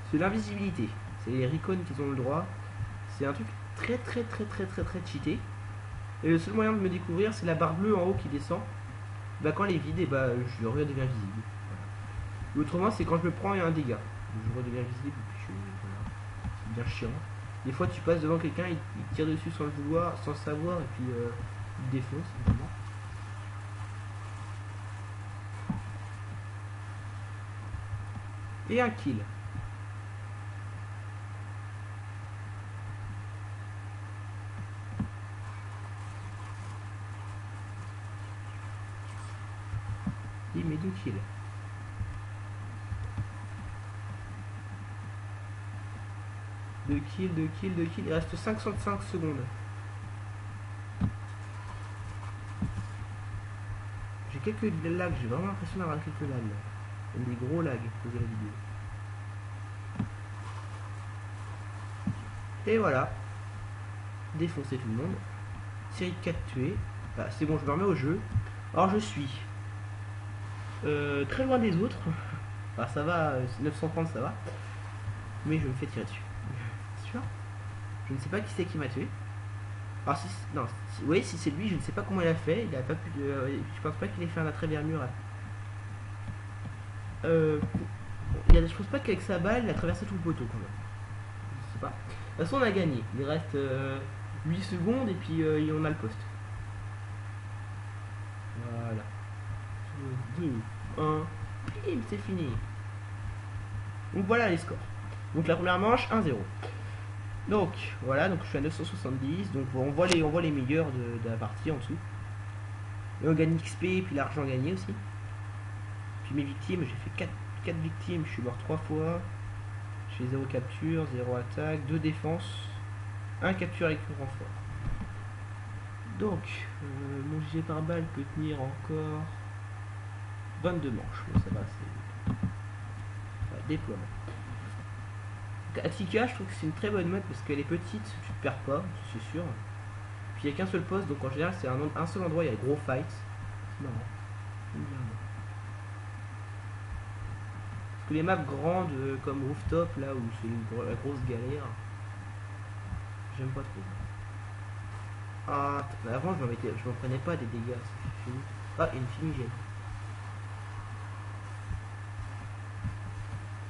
C'est l'invisibilité. C'est les Recon qui ont le droit. C'est un truc très cheaté. Et le seul moyen de me découvrir, c'est la barre bleue en haut qui descend. Bah quand elle est vide, et bah je redeviens visible. Voilà. Autrement, c'est quand je me prends un dégât. Je redeviens visible et puis voilà. C'est bien chiant. Des fois, tu passes devant quelqu'un, il tire dessus sans le vouloir, sans le savoir, et puis il te défonce. Évidemment. Et un kill. Il met 2 kills. Deux kills. Il reste 55 secondes. J'ai quelques lags, j'ai vraiment l'impression d'avoir quelques lags. Des gros lags pour la vidéo. Et voilà. Défoncer tout le monde. Série de 4 tués. Bah, c'est bon, je me remets au jeu. Alors je suis très loin des autres. Enfin, ça va, 930 ça va. Mais je me fais tirer dessus. C'est sûr. Je ne sais pas qui c'est qui m'a tué. Alors si, non, oui, si c'est lui, je ne sais pas comment il a fait. Il a pas pu de, je pense pas qu'il ait fait un attrait vers le mur. Je pense pas qu'avec sa balle, il a traversé tout le poteau quand même. Je sais pas. De toute façon, on a gagné. Il reste 8 secondes et puis on a le poste. Voilà. 2, 1, c'est fini. Donc voilà les scores. Donc la première manche, 1-0. Donc voilà, donc je suis à 970. Donc on voit les meilleurs de la partie en dessous. Et on gagne XP et puis l'argent gagné aussi. Puis mes victimes, j'ai fait 4 victimes, je suis mort 3 fois. J'ai 0 capture, 0 attaque, 2 défense, 1 capture avec le renfort. Donc, mon gilet par balle peut tenir encore 22 manches. Bon, ça va, c'est déploiement. Attica, je trouve que c'est une très bonne mode parce qu'elle est petite, tu te perds pas, c'est sûr. Puis il n'y a qu'un seul poste, donc en général c'est un seul endroit, il y a les gros fights. C'est marrant. Parce que les maps grandes comme Rooftop, là où c'est la grosse galère, j'aime pas trop. Ah, avant je m'en prenais pas des dégâts, c'est fini. Ah, une fumigène.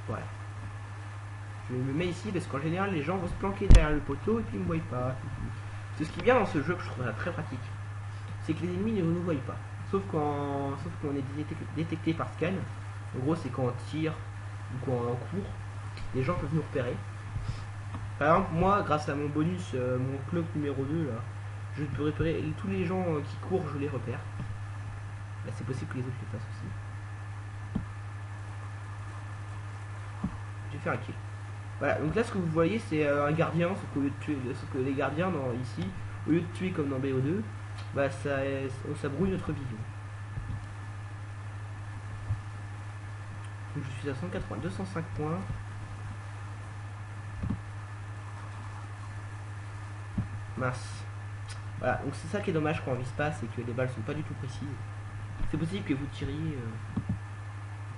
Voilà. Je me mets ici parce qu'en général les gens vont se planquer derrière le poteau et puis ils me voient pas. C'est ce qui est bien dans ce jeu que je trouve très pratique. C'est que les ennemis ne nous voient pas. Sauf quand on est détecté par scan. En gros c'est quand on tire ou quand on court, les gens peuvent nous repérer. Par exemple moi grâce à mon bonus, mon clock numéro 2 là, je peux repérer tous les gens qui courent, je les repère. Là c'est possible que les autres le fassent aussi. Je vais faire un kill. Voilà, donc là ce que vous voyez c'est un gardien, sauf qu'au lieu de tuer, sauf que les gardiens ici, au lieu de tuer comme dans BO2, bah ça brouille notre vision. Donc je suis à 205 points. Mince. Voilà, donc c'est ça qui est dommage quand on vise pas, c'est que les balles sont pas du tout précises. C'est possible que vous tiriez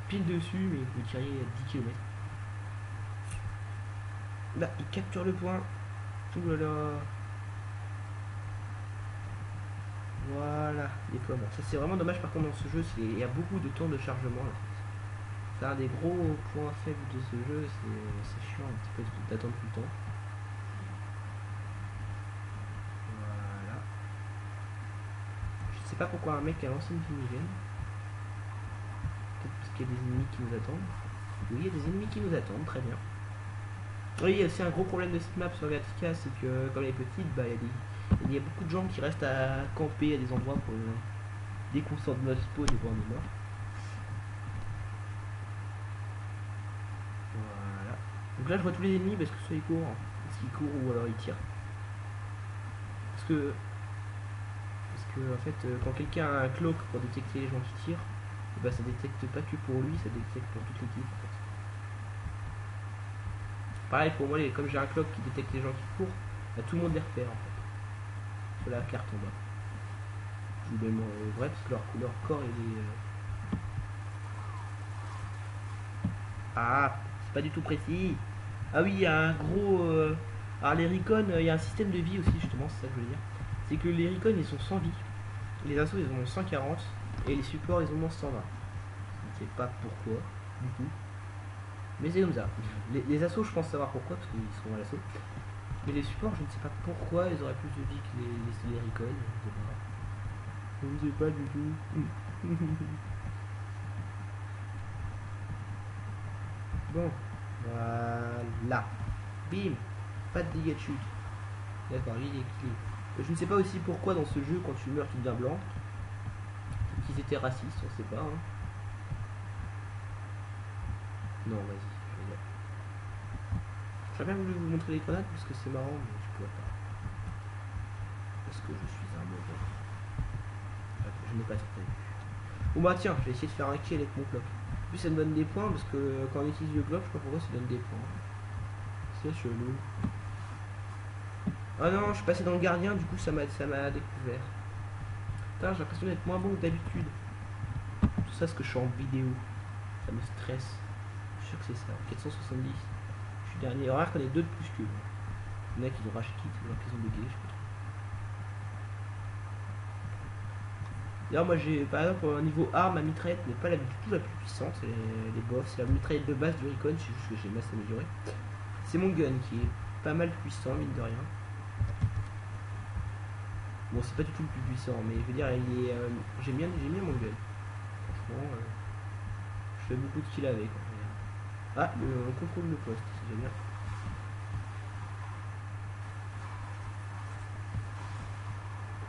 pile dessus, mais que vous tiriez à 10 km. Là, il capture le point. Ouh là là. Voilà, déploiement. Ça c'est vraiment dommage par contre dans ce jeu, il y a beaucoup de temps de chargement. C'est un des gros points faibles de ce jeu, c'est chiant un petit peu d'attendre tout le temps. Voilà. Je sais pas pourquoi un mec a lancé une fumigène. Peut-être parce qu'il y a des ennemis qui nous attendent. Oui, il y a des ennemis qui nous attendent, très bien. Oui, il y a aussi un gros problème de cette map sur Vertica, c'est que comme elle est petite, bah, il y a beaucoup de gens qui restent à camper à des endroits pour dès qu'on sort de notre spawn et voir on est mort. Voilà. Donc là je vois tous les ennemis parce que soit ils courent, parce qu'ils courent ou alors ils tirent. Parce que en fait quand quelqu'un a un cloak pour détecter les gens qui tirent, et bah, ça détecte pas que pour lui, ça détecte pour toute l'équipe en fait. Pareil pour moi, comme j'ai un clock qui détecte les gens qui courent, bah, tout le monde les repère en fait. Sur la carte en bas. Je vous mets mon vrai parce que leur corps il est. Ah, c'est pas du tout précis. Ah oui, il y a un gros. Alors les recon, il y a un système de vie aussi justement, c'est ça que je veux dire. C'est que les recon ils sont 100 vie, les assos ils ont 140 et les supports ils ont 120. Je ne sais pas pourquoi du tout. Mais c'est comme ça. Les assos, je pense savoir pourquoi, parce qu'ils sont à l'assaut. Mais les supports, je ne sais pas pourquoi ils auraient plus de vie que les recon. Je ne sais pas du tout. Bon, voilà. Bim. Pas de dégâts de chute. D'accord, il est clé. Je ne sais pas aussi pourquoi dans ce jeu, quand tu meurs, tu deviens blanc. Qu'ils étaient racistes, on sait pas. Hein. Non, vas-y. J'aurais bien voulu vous montrer les grenades parce que c'est marrant, mais je pourrais pas. Parce que je suis un mauvais. Je n'ai pas tout prévu. Bon bah tiens, je vais essayer de faire un kill avec mon clock. En plus ça me donne des points parce que quand on utilise le clock, je sais pas pourquoi ça donne des points. C'est chelou. Ah non, je suis passé dans le gardien, du coup ça m'a découvert. Putain, j'ai l'impression d'être moins bon que d'habitude. Tout ça parce que je suis en vidéo. Ça me stresse. Je suis sûr que c'est ça. 470. Je suis dernier. Remarque qu'on est deux de plus que. Il y en a qui ont racheté, ou qu'ils ont bugué, je sais pas trop. D'ailleurs, moi j'ai par exemple au niveau arme, ma mitraillette n'est pas du tout la plus puissante. Les boss, c'est la mitraillette de base du Recon, c'est juste que j'ai masse amélioré. C'est mon gun qui est pas mal puissant, mine de rien. Bon, c'est pas du tout le plus puissant, mais je veux dire, j'aime bien mon gun. Franchement, je fais beaucoup de kills avec. Ah, on contrôle le poste, c'est génial.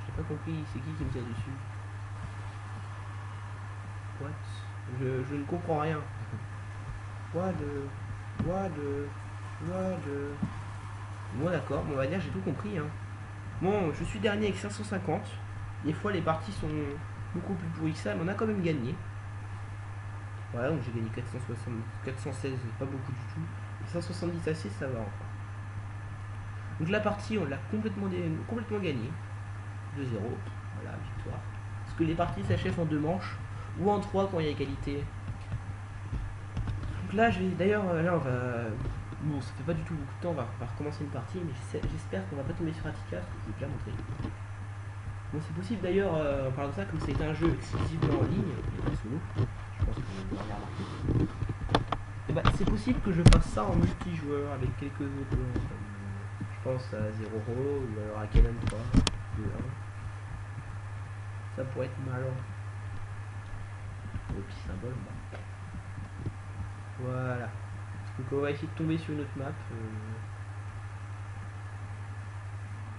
J'ai pas compris, c'est qui me tire dessus? What? Je ne comprends rien. What? Bon d'accord, bon, on va dire j'ai tout compris. Hein. Bon, je suis dernier avec 550. Des fois les parties sont beaucoup plus pourries que ça, mais on a quand même gagné. Voilà, donc j'ai gagné 416, pas beaucoup du tout. Et 170 AC, ça va encore. Donc la partie, on l'a complètement gagné. 2-0, voilà, victoire. Parce que les parties s'achèvent en 2 manches, ou en 3 quand il y a égalité. Donc là, je vais, d'ailleurs, là on va... Bon, ça fait pas du tout beaucoup de temps, on va recommencer une partie, mais j'espère qu'on va pas tomber sur Attica, parce que je vais déjà montrer. Bon, c'est possible d'ailleurs, en parlant de ça, comme c'est un jeu exclusivement en ligne, je pense que vous l'avez remarqué. Et bah, c'est possible que je fasse ça en multijoueur avec quelques autres joueurs, comme je pense à Zero ou alors à Canon 3, 2, 1. Ça pourrait être malin. Le petit symbole, bah. Voilà. Donc on va essayer de tomber sur une autre map.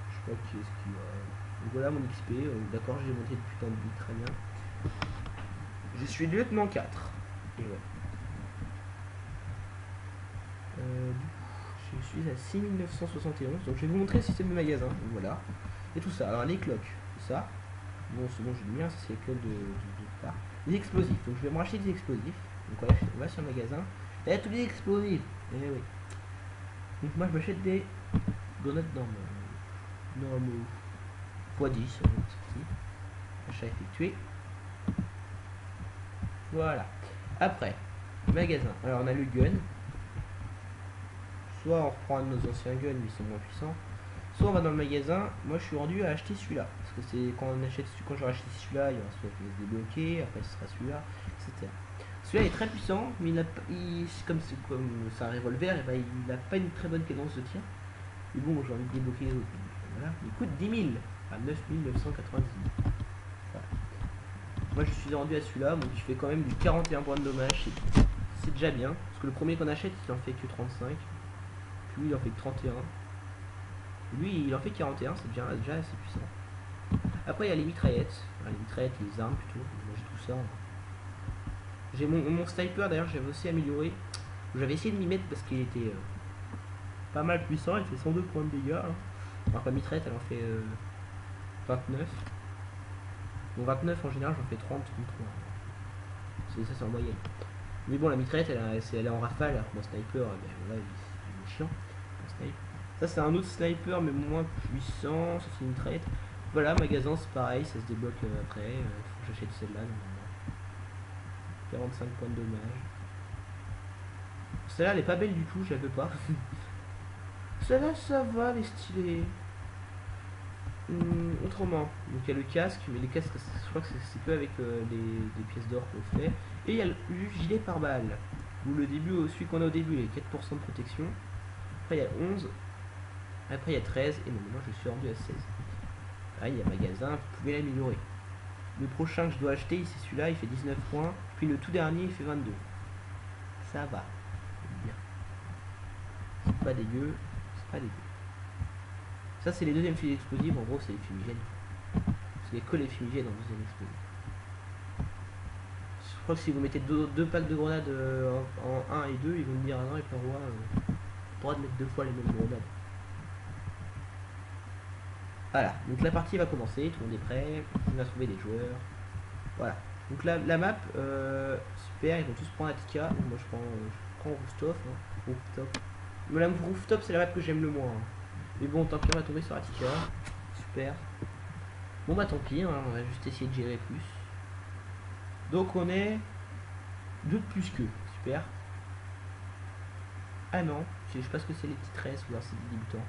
Je sais pas qui est-ce qui va. Donc voilà mon XP. D'accord, j'ai monté depuis tant de vie, très bien. Je suis lieutenant 4. Et ouais. Je suis à 6971. Donc je vais vous montrer le système de magasin. Donc voilà. Et tout ça. Alors les cloques, ça. Bon, c'est bon, j'ai mis un, c'est les cloques de part. Les explosifs. Donc je vais me racheter des explosifs. Donc voilà, on va sur le magasin. Il y a tous les explosifs. Eh oui. Donc moi je m'achète des grenades normaux. x10 sur partie. Achat effectué. Voilà. Après, magasin. Alors on a le gun. Soit on reprend un de nos anciens guns, mais ils sont moins puissants. Soit on va dans le magasin. Moi je suis rendu à acheter celui-là. Parce que c'est quand on achète, quand j'aurai acheté celui-là, il va se débloquer. Après ce sera celui-là, etc. Celui-là est très puissant, mais comme c'est un revolver, et ben, il n'a pas une très bonne cadence de tir. Mais bon, j'ai envie de débloquer les autres. Voilà. Il coûte 10 000 à 9 990. Voilà. Moi je suis rendu à celui-là, donc je fais quand même du 41 points de dommage. C'est déjà bien. Parce que le premier qu'on achète, il en fait que 35. Puis lui, il en fait que 31. Et lui, il en fait 41, c'est déjà assez puissant. Après, il y a les mitraillettes. Enfin, les mitraillettes, les armes plutôt. Moi j'ai tout ça. J'ai mon sniper d'ailleurs, j'avais aussi amélioré. J'avais essayé de m'y mettre parce qu'il était pas mal puissant. Il fait 102 points de dégâts. Hein. Alors que la mitraillette, elle en fait 29. Bon, 29 en général, j'en fais 30, 33. C'est en moyenne. Mais bon, la mitraillette, elle est en rafale. Alors que mon sniper, ben, voilà, il est chiant. Ça, c'est un autre sniper, mais moins puissant. Ça, c'est une mitraillette. Voilà, magasin, c'est pareil, ça se débloque après. Faut que j'achète celle-là. 45 points de dommage. Celle-là, elle est pas belle du tout, je la veux pas. Celle-là, ça va, elle est stylée. Autrement, donc il y a le casque, mais les casques, je crois que c'est que avec des pièces d'or qu'on fait. Et il y a le gilet pare-balles, où le début, celui qu'on a au début, il y a 4% de protection. Après, il y a 11. Après, il y a 13. Et maintenant, je suis rendu à 16. Là, il y a magasin, vous pouvez l'améliorer. Le prochain que je dois acheter, c'est celui-là, il fait 19 points. Puis le tout dernier, il fait 22. Ça va. Bien. C'est pas dégueu. C'est pas dégueu. Ça, c'est les deuxièmes fusils explosifs. En gros, c'est les fumigènes. Parce qu'il n'y a que les fumigènes en deuxième explosif. Je crois que si vous mettez deux packs de grenades en 1 et 2, ils vont me dire ah non, il peut avoir le droit de mettre 2 fois les mêmes grenades. Voilà, donc la partie va commencer, tout le monde est prêt, on a trouvé des joueurs. Voilà, donc la map, super, ils vont tous prendre Attica. Moi je prends Rooftop. Hein. Rooftop. Mais la Rooftop, c'est la map que j'aime le moins. Hein. Mais bon, tant pis, on va tomber sur Attica. Super. Bon bah tant pis, hein, on va juste essayer de gérer plus. Donc on est 2 de plus que, super. Ah non, je sais pas ce que c'est les petits 13 ou alors c'est des débutants.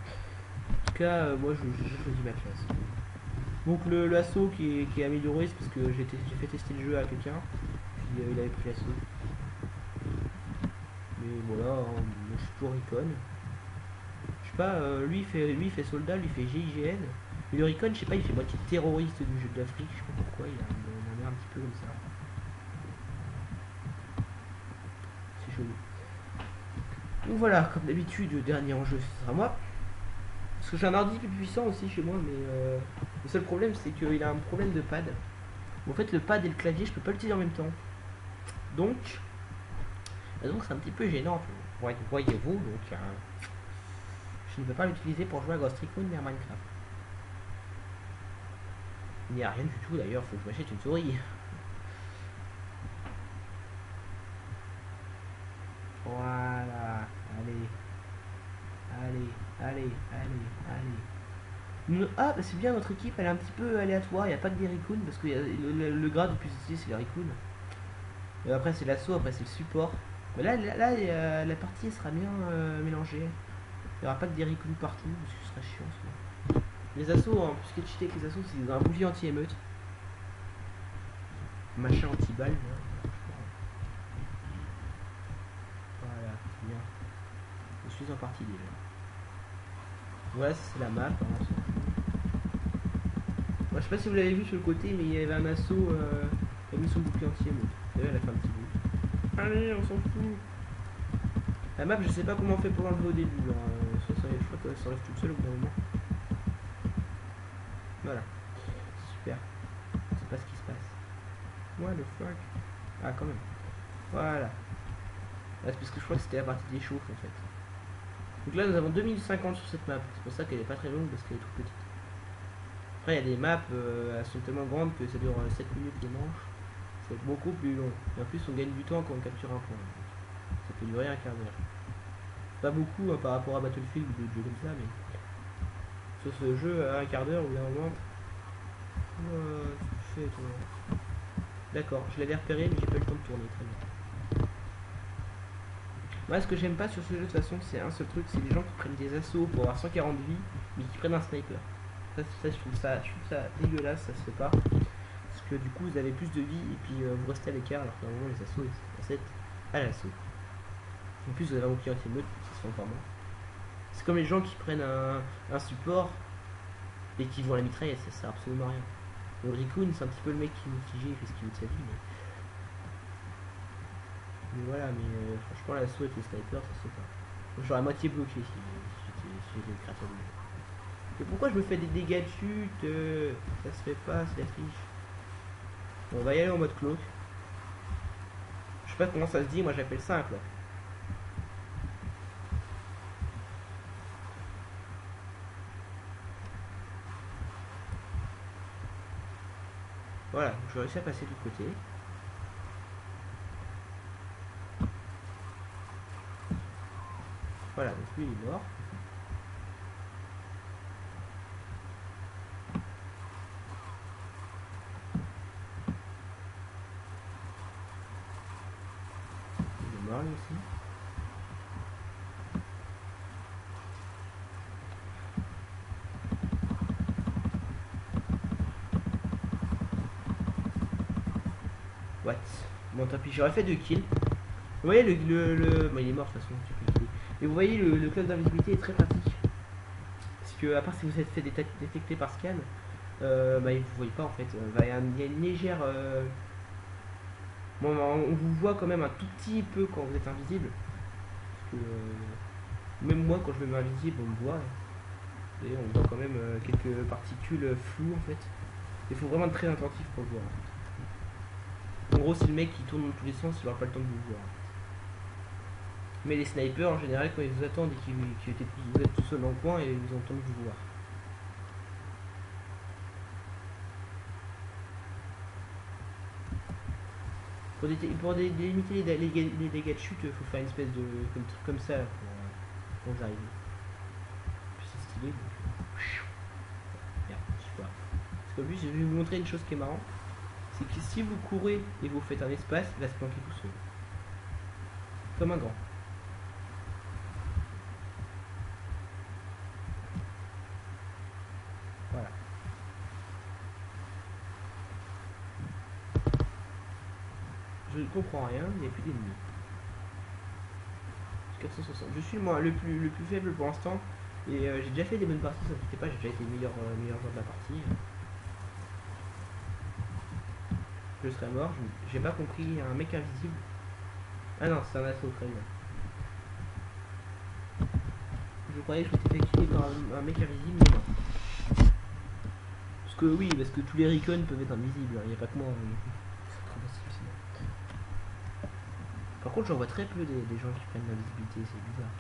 En tout cas, moi je choisis ma classe. Donc l'assaut qui est amélioré, c'est parce que j'ai fait tester le jeu à quelqu'un, puis il avait pris l'assaut. Mais voilà, hein, moi je suis pour Recon. Je sais pas, lui il fait soldat, lui il fait GIGN. Mais le Recon, je sais pas, il fait moitié terroriste du jeu d'Afrique, je sais pas pourquoi, il a l'air un petit peu comme ça. C'est chelou. Donc voilà, comme d'habitude, le dernier enjeu ce sera moi. Parce que j'ai un ordi plus puissant aussi chez moi, mais le seul problème c'est qu'il a un problème de pad. En fait, le pad et le clavier, je peux pas l'utiliser en même temps. Donc c'est un petit peu gênant, voyez-vous. Donc je ne peux pas l'utiliser pour jouer à Ghost Recon ni à Minecraft. Il n'y a rien du tout d'ailleurs, faut que je m'achète une souris. Voilà, allez. Ah, bah c'est bien, notre équipe elle est un petit peu aléatoire, il n'y a pas que des Raccoons parce que le grade le plus utilisé c'est les Raccoons. Et après c'est l'assaut, après c'est le support. Mais là la partie elle sera bien mélangée. Il n'y aura pas que des Raccoons partout parce que ce serait chiant ça. Les assauts, hein, plus que cheater avec les assauts, c'est un bouclier anti-émeute. Machin anti-balle. Voilà, c'est bien. Je suis en partie déjà. Voilà, c'est la map. Hein, moi, je sais pas si vous l'avez vu sur le côté, mais il y avait un assaut qui a mis son bouclier anti-émeute. D'ailleurs, elle a fait un petit bout. Allez, on s'en fout. La map, je sais pas comment on fait pour l'enlever au début. Hein. Je crois qu'elle s'enlève toute seule au bout d'un moment. Voilà. Super. Je sais pas ce qui se passe. What the fuck. Ah, quand même. Voilà. C'est parce que je crois que c'était la partie des chauffe en fait. Donc là nous avons 2050 sur cette map, c'est pour ça qu'elle est pas très longue parce qu'elle est toute petite. Après il y a des maps, elles sont tellement grandes que ça dure 7 minutes les manches. Ça va être beaucoup plus long. Et en plus on gagne du temps quand on capture un point. Ça peut durer un quart d'heure. Pas beaucoup hein, par rapport à Battlefield ou d'autres jeux comme ça, mais sur ce jeu à un quart d'heure ou un moment, Tu fais, toi. D'accord, je l'avais repéré, mais j'ai pas eu le temps de tourner. Très bien. Moi, ce que j'aime pas sur ce jeu, de toute façon, c'est un seul truc, c'est les gens qui prennent des assauts pour avoir 140 vies, mais qui prennent un sniper. Je trouve ça dégueulasse, ça se fait pas. Parce que du coup, vous avez plus de vie et puis vous restez à l'écart, alors qu'à un moment, les assauts, ils sont à l'assaut. En plus, vous avez un bouclier anti-meute, ça se fait encore moins. C'est comme les gens qui prennent un support et qui vont à la mitraille, ça sert absolument à rien. Bon, le Rikun, c'est un petit peu le mec qui est mitigé, il fait ce qu'il veut de sa vie, mais voilà, mais franchement, l'assaut avec les snipers, ça se fait pas. J'aurais à moitié bloqué si j'étais le créateur du jeu. Et pourquoi je me fais des dégâts de chute ça se fait pas, c'est la triche. Bon, on va y aller en mode cloak. Je sais pas comment ça se dit, moi j'appelle simple. Voilà, je vais réussir à passer de l'autre côté. Voilà, donc lui il est mort. Il est mort lui aussi. What? Bon tant pis, j'aurais fait 2 kills. Vous voyez bon, il est mort de toute façon, tu peux le killer. Et vous voyez le club d'invisibilité est très pratique. Parce que à part si vous êtes fait détecter par scan, bah vous voyez pas en fait. Il y a une légère bon, on vous voit quand même un tout petit peu quand vous êtes invisible. Parce que même moi quand je me mets invisible on me voit. Et on voit quand même quelques particules floues en fait. Il faut vraiment être très attentif pour le voir. En gros c'est le mec qui tourne dans tous les sens, il aura pas le temps de vous voir. Mais les snipers en général quand ils vous attendent et vous êtes tout seul dans le coin et ils vous entendent vous voir. Pour délimiter les dégâts de chute, il faut faire une espèce de truc comme ça pour vous arriver. Puis c'est stylé. Merde, je sais pas. Parce qu'en plus, je vais vous montrer une chose qui est marrante. C'est que si vous courez et vous faites un espace, il va se planquer tout seul. Comme un grand. Voilà. Je ne comprends rien, il n'y a plus d'ennemis. 460. Je suis moi le plus faible pour l'instant. Et j'ai déjà fait des bonnes parties, ça ne fait pas, j'ai déjà été meilleur joueur de la partie. Je serais mort, j'ai pas compris, un mec invisible. Ah non, c'est un assaut, très bien. Je croyais que je m'étais fait tuer par un mec invisible, mais non. Parce que oui, parce que tous les Recon peuvent être invisibles, il n'y a pas que moi. C'est trop facile sinon. Par contre, j'en vois très peu des gens qui prennent l'invisibilité, c'est bizarre.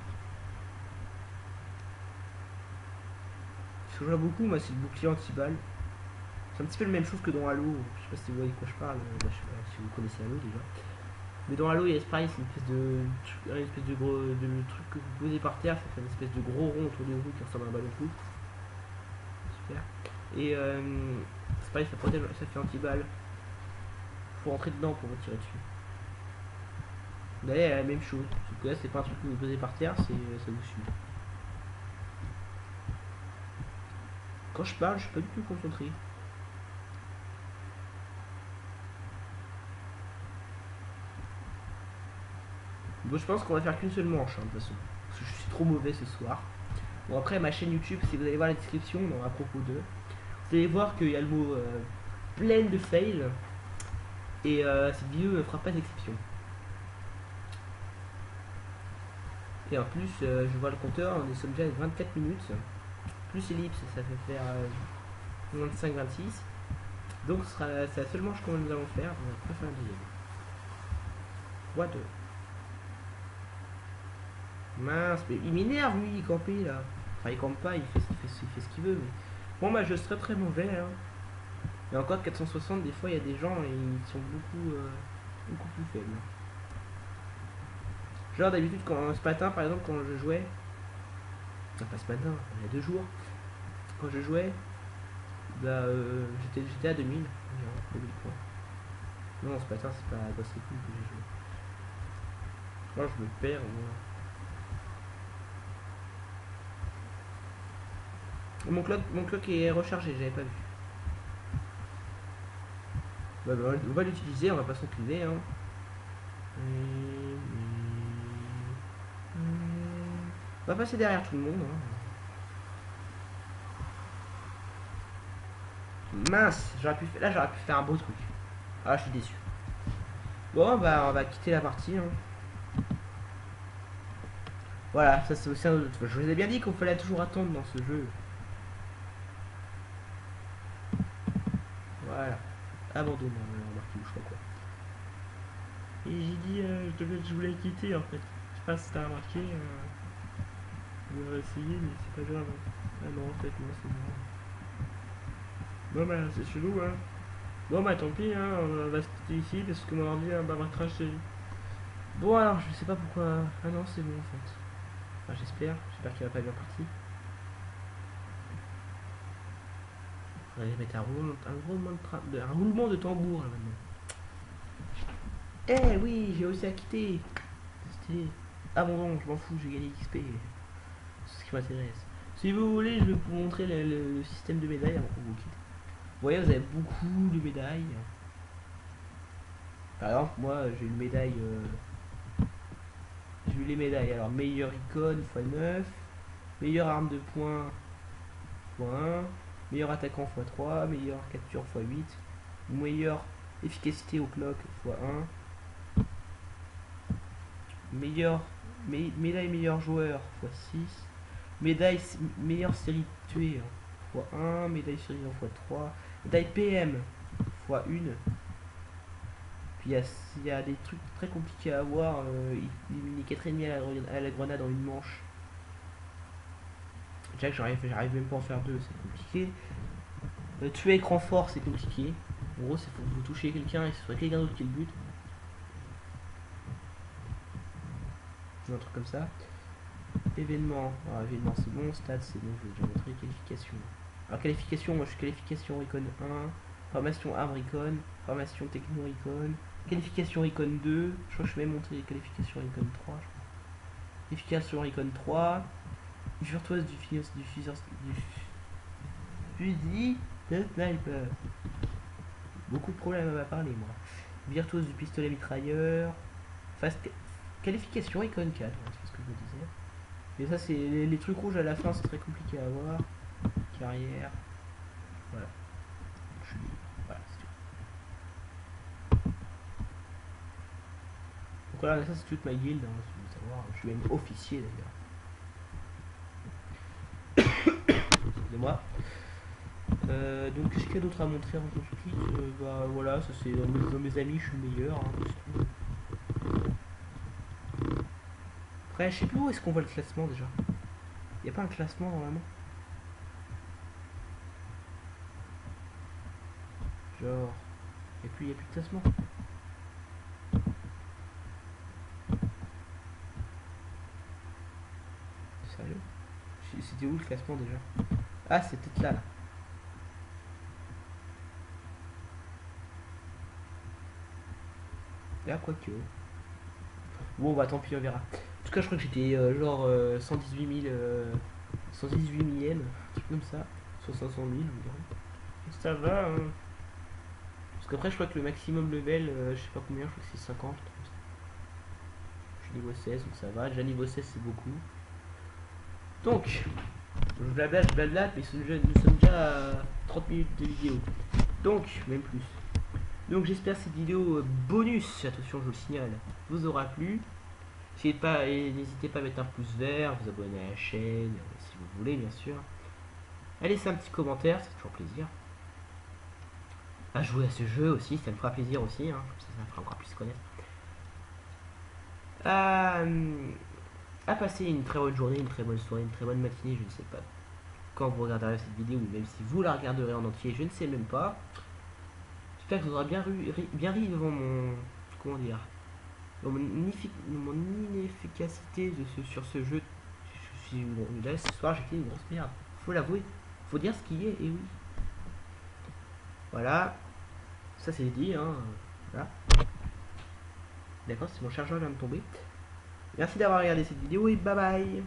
Ce que je vois beaucoup, moi, c'est le bouclier anti-balle. C'est un petit peu la même chose que dans Halo. Je sais pas si vous voyez de quoi je parle, je sais pas si vous connaissez Halo déjà. Mais dans Halo, il y a pareil, c'est une espèce de gros truc que vous posez par terre, ça fait une espèce de gros rond autour de vous qui ressemble à un ballon de foot. Super. Et c'est pareil, ça protège, ça fait anti-balle. Faut rentrer dedans pour vous tirer dessus. D'ailleurs, la même chose. Sauf que là, c'est pas un truc que vous posez par terre, ça vous suit. Quand je parle, je suis pas du tout concentré. Bon, je pense qu'on va faire qu'une seule manche, hein, de toute façon. Parce que je suis trop mauvais ce soir. Bon, après, ma chaîne YouTube, si vous allez voir la description, à propos d'eux, vous allez voir qu'il y a le mot plein de fails. Et cette vidéo ne fera pas d'exception. Et en plus, je vois le compteur, on est déjà à 24 minutes. Plus ellipse, ça fait faire 25-26. Donc, c'est la seule manche que nous allons faire. On va pas faire un deuxième. What the... Mince, mais il m'énerve lui, il campait là. Enfin, il campe pas, il fait ce qu'il veut. Mais... Bon, bah, je serais très mauvais. Hein. Et encore 460, des fois, il y a des gens et ils sont beaucoup plus faibles. Genre, d'habitude, ce matin, par exemple, quand je jouais. Enfin, pas ce matin, il y a 2 jours. Quand je jouais, Bah, j'étais à 2000. J'ai 2000 points. Non, c'est pas ça, c'est pas Ghost Recon que j'ai joué. Moi, je me perds, moi. Mon clock est rechargé, j'avais pas vu. Bah, on va l'utiliser, on va pas s'enculer, hein. On va passer derrière tout le monde, hein. Mince, là j'aurais pu faire un beau truc. Ah, je suis déçu. Bon, bah, on va quitter la partie, hein. Voilà, ça c'est aussi un autre. Je vous ai bien dit qu'il fallait toujours attendre dans ce jeu. Voilà. Abandonne, remarquez, je sais pas quoi. Et j'ai dit, je voulais quitter en fait. Je sais pas si t'as remarqué. Je vais essayer, mais c'est pas grave. Ah non, en fait, non, c'est bon. Bon, bah, c'est chelou, hein. Bon, bah, tant pis, hein. On va se quitter ici parce que mon ordi va cracher. Bon, alors, je sais pas pourquoi. Ah non, c'est bon en fait. Enfin, j'espère qu'il va pas bien parti. On va mettre un roulement de tambour là maintenant. Eh oui, j'ai aussi à quitter. Stylé. Ah bon, je m'en fous, j'ai gagné XP. C'est ce qui m'intéresse. Si vous voulez, je vais vous montrer le système de médailles avant qu'on vous quitte. Vous voyez, vous avez beaucoup de médailles. Par exemple, moi, j'ai une médaille. J'ai eu les médailles. Alors, meilleure icône x9, meilleure arme de poing x1, meilleur attaquant x3, meilleure capture x8, meilleure efficacité au clock x1, médaille meilleur joueur x6, médaille meilleure série tuée x1, médaille série x3, médaille PM x1. Puis il y a des trucs très compliqués à avoir, éliminer 4 ennemis à la grenade en une manche. Déjà que j'arrive même pas à en faire 2, c'est compliqué. Tuer écran fort, c'est compliqué. En gros, c'est faut que vous touchez quelqu'un et ce soit quelqu'un d'autre qui le bute. Un truc comme ça. Événement, alors, événement c'est bon, stats c'est bon, je vais déjà montrer. Qualification. Alors qualification, moi je suis qualification Recon 1, formation arme Recon, formation techno Recon, qualification Recon 2, je crois que je vais monter qualification Recon 3, je crois. Qualification Recon 3, virtuose du fusil de sniper. Beaucoup de problèmes à parler moi. Virtuose du pistolet mitrailleur, qualification Recon 4, c'est ce que je me disais. Et ça c'est les trucs rouges à la fin, c'est très compliqué à avoir. Carrière. Voilà. Je suis libre. Voilà, c'est tout. Donc voilà, ça c'est toute ma guilde, hein, si vous voulez savoir. Je suis même officier d'ailleurs. Excusez-moi. Donc qu'est-ce qu'il y a d'autre à montrer avant qu'on se quitte? Bah voilà, ça c'est dans mes amis, je suis le meilleur. Hein, après, je sais plus où est-ce qu'on voit le classement déjà. Il n'y a pas un classement normalement. Genre, et puis il n'y a plus de classement. Sérieux? C'était où le classement déjà? Ah, c'était là. Là, quoique. Bon, bah tant pis, on verra. En tout cas, je crois que j'étais genre 118 000. 118 millième, un truc comme ça. Soit 500 000, environ. Ça va, hein. Parce qu'après, je crois que le maximum level, je sais pas combien, je crois que c'est 50. Je suis niveau 16, donc ça va. Déjà niveau 16, c'est beaucoup. Donc, je blablate, mais nous sommes déjà à 30 minutes de vidéo. Donc, même plus. Donc, j'espère que cette vidéo bonus, attention, je le signale, vous aura plu. N'hésitez pas à mettre un pouce vert, vous abonner à la chaîne, si vous voulez, bien sûr. À laisser un petit commentaire, c'est toujours plaisir. À jouer à ce jeu aussi, ça me fera plaisir aussi, hein, comme ça me fera encore plus connaître. À passer une très bonne journée, une très bonne soirée, une très bonne matinée, je ne sais pas quand vous regarderez cette vidéo, ou même si vous la regarderez en entier, je ne sais même pas. J'espère que vous aurez bien ri devant mon... comment dire, mon inefficacité sur ce jeu. Là ce soir j'ai fait une grosse merde, faut l'avouer, faut dire ce qui est, et oui. Voilà, ça c'est dit, hein. Voilà. D'accord, c'est mon chargeur qui vient de tomber. Merci d'avoir regardé cette vidéo et bye bye.